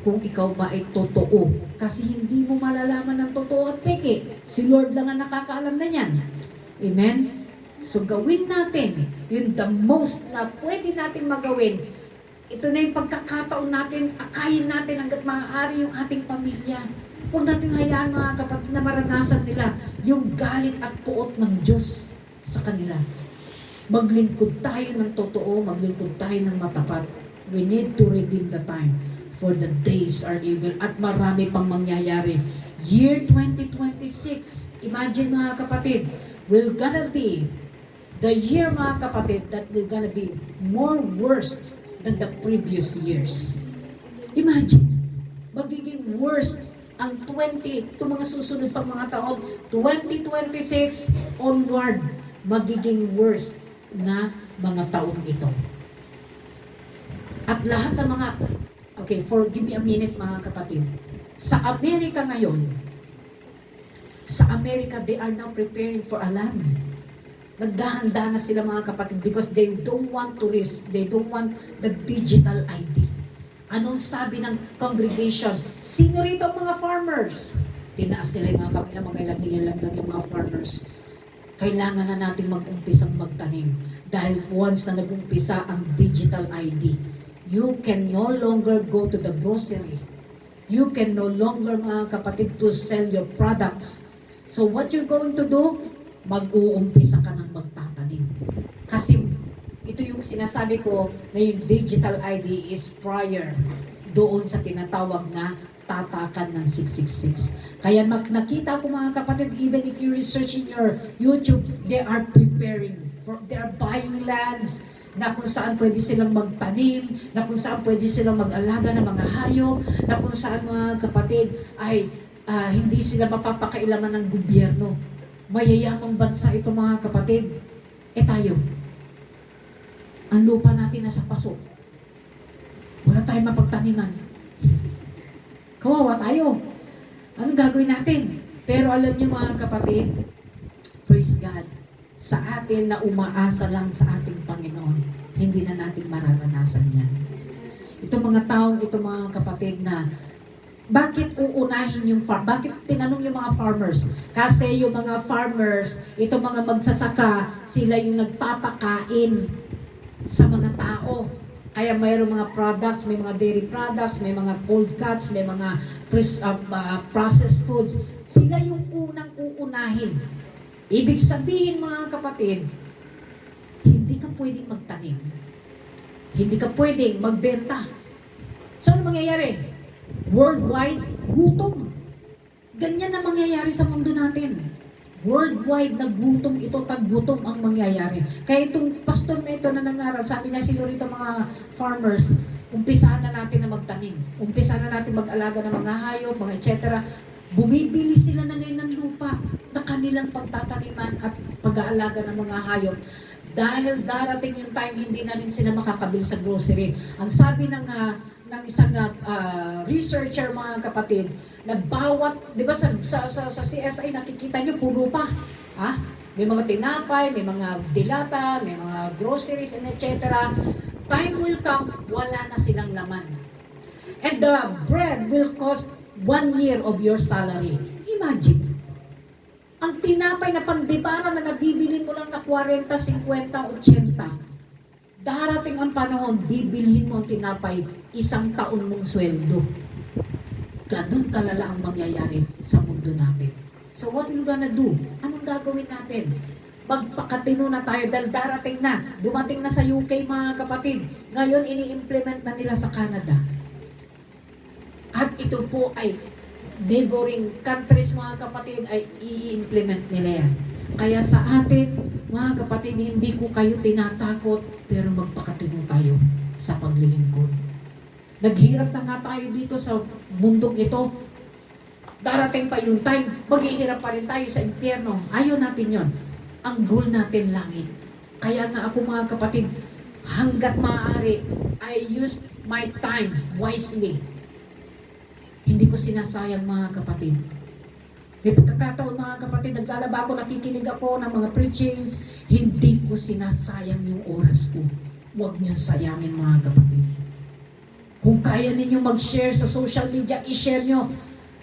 Kung ikaw ba ay totoo. Kasi hindi mo malalaman ng totoo at peke. Si Lord lang ang nakakaalam na yan. Amen? So gawin natin yung the most na pwede natin magawin. Ito na yung pagkakataon natin, akayin natin hanggat maaari yung ating pamilya. Huwag natin hayaan mga kapatid na maranasan nila yung galit at puot ng Diyos sa kanila. Maglingkod tayo ng totoo, maglingkod tayo ng matapat. We need to redeem the time, for the days are evil. At marami pang mangyayari. Year 2026, imagine mga kapatid, will gonna be the year mga kapatid that will gonna be more worse than the previous years. Imagine, magiging worse ang itong mga susunod pang mga taon, 2026 onward, magiging worse na mga taon ito. At lahat ng mga, okay, give me a minute mga kapatid. Sa Amerika ngayon, they are now preparing for a land. Naghahanda na sila mga kapatid because they don't want to risk, they don't want the digital ID. Anong sabi ng congregation? Sino rito ang mga farmers? Tinaas nila yung mga kapila, mga ilan yung mga farmers. Kailangan na natin mag-umpisang magtanim. Dahil once na nag-umpisa ang digital ID, you can no longer go to the grocery. You can no longer, mga kapatid, to sell your products. So what you're going to do? Mag-uumpisa ka ng magtatanim. Kasi ito yung sinasabi ko na yung digital ID is prior doon sa tinatawag na tatakan ng 666. Kaya nakita ko mga kapatid, even if you research in your YouTube, they are preparing, they are buying lands na kung saan pwede silang magtanim, na kung saan pwede silang mag-alaga ng mga hayop, na kung saan mga kapatid ay hindi sila mapapakailaman ng gobyerno. Mayayamang bansa ito mga kapatid. Tayo, ang lupa natin nasa paso. Wala tayong mapagtaniman. Kawawa tayo. Anong gagawin natin? Pero alam niyo mga kapatid, praise God, sa atin na umaasa lang sa ating Panginoon, hindi na natin mararanasan yan. Itong mga taong, itong mga kapatid na, bakit uunahin yung bakit tinanong yung mga farmers? Kasi yung mga farmers, itong mga magsasaka, sila yung nagpapakain sa mga tao. Kaya mayroong mga products, may mga dairy products, may mga cold cuts, may mga processed foods. Sila yung unang uunahin. Ibig sabihin mga kapatid, hindi ka pwedeng magtanim. Hindi ka pwedeng magbenta. So ano mangyayari? Worldwide, gutom. Ganyan na mangyayari sa mundo natin. Worldwide na gutom ito, taggutom ang mangyayari. Kaya itong pastor na ito na nangaral, sabi niya sila rito mga farmers, umpisahan na natin na magtanim. Umpisahan na natin mag-alaga ng mga hayop, mga etc. Bumibili sila na ngayon ng lupa na kanilang pagtataniman at pag-aalaga ng mga hayop. Dahil darating yung time, hindi na rin sila makakabili sa grocery. Ang sabi ng isang researcher mga kapatid, na bawat, di ba sa CSI nakikita nyo, puro pa. Ha? May mga tinapay, may mga dilata, may mga groceries, and etc. Time will come, wala na silang laman. And the bread will cost 1 year of your salary. Imagine. Ang tinapay na pandibara na nabibili mo lang na 40, 50, 80, darating ang panahon, bibilhin mo ang tinapay, 1 taon mong sweldo. Ganun kalala ang mangyayari sa mundo natin. So what we gonna do? Anong gagawin natin? Magpakatino na tayo dahil darating na. Dumating na sa UK mga kapatid. Ngayon ini-implement na nila sa Canada. At ito po ay neighboring countries mga kapatid ay i-implement nila yan. Kaya sa atin, mga kapatid, hindi ko kayo tinatakot, pero magpakatino tayo sa paglilingkod. Naghirap na nga tayo dito sa mundong ito. Darating pa yung time, maghihirap pa rin tayo sa impyerno. Ayaw natin yon. Ang goal natin langit. Kaya nga ako mga kapatid, hanggat maaari, I use my time wisely. Hindi ko sinasayang mga kapatid. May pagkakataon mga kapatid, naglalaba ako, nakikinig ako ng mga preachings, hindi ko sinasayang yung oras ko. Huwag niyong sayangin mga kapatid. Kung kaya ninyo mag-share sa social media, i-share nyo.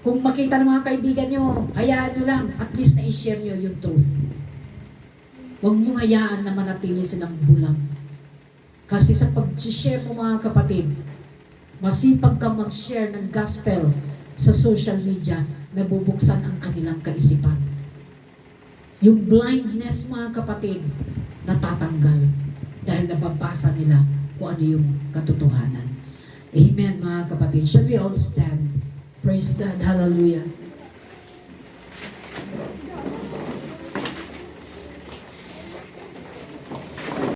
Kung makita ng mga kaibigan nyo, hayaan nyo lang, at least na i-share nyo yung truth. Huwag nyo hayaan na manatili silang bulag. Kasi sa pag-share mo mga kapatid, masipag ka mag-share ng gospel sa social media, nabubuksan ang kanilang kaisipan. Yung blindness mga kapatid, natatanggal dahil nababasa nila kung ano yung katotohanan. Amen mga kapatid. Shall we all stand? Praise God. Hallelujah.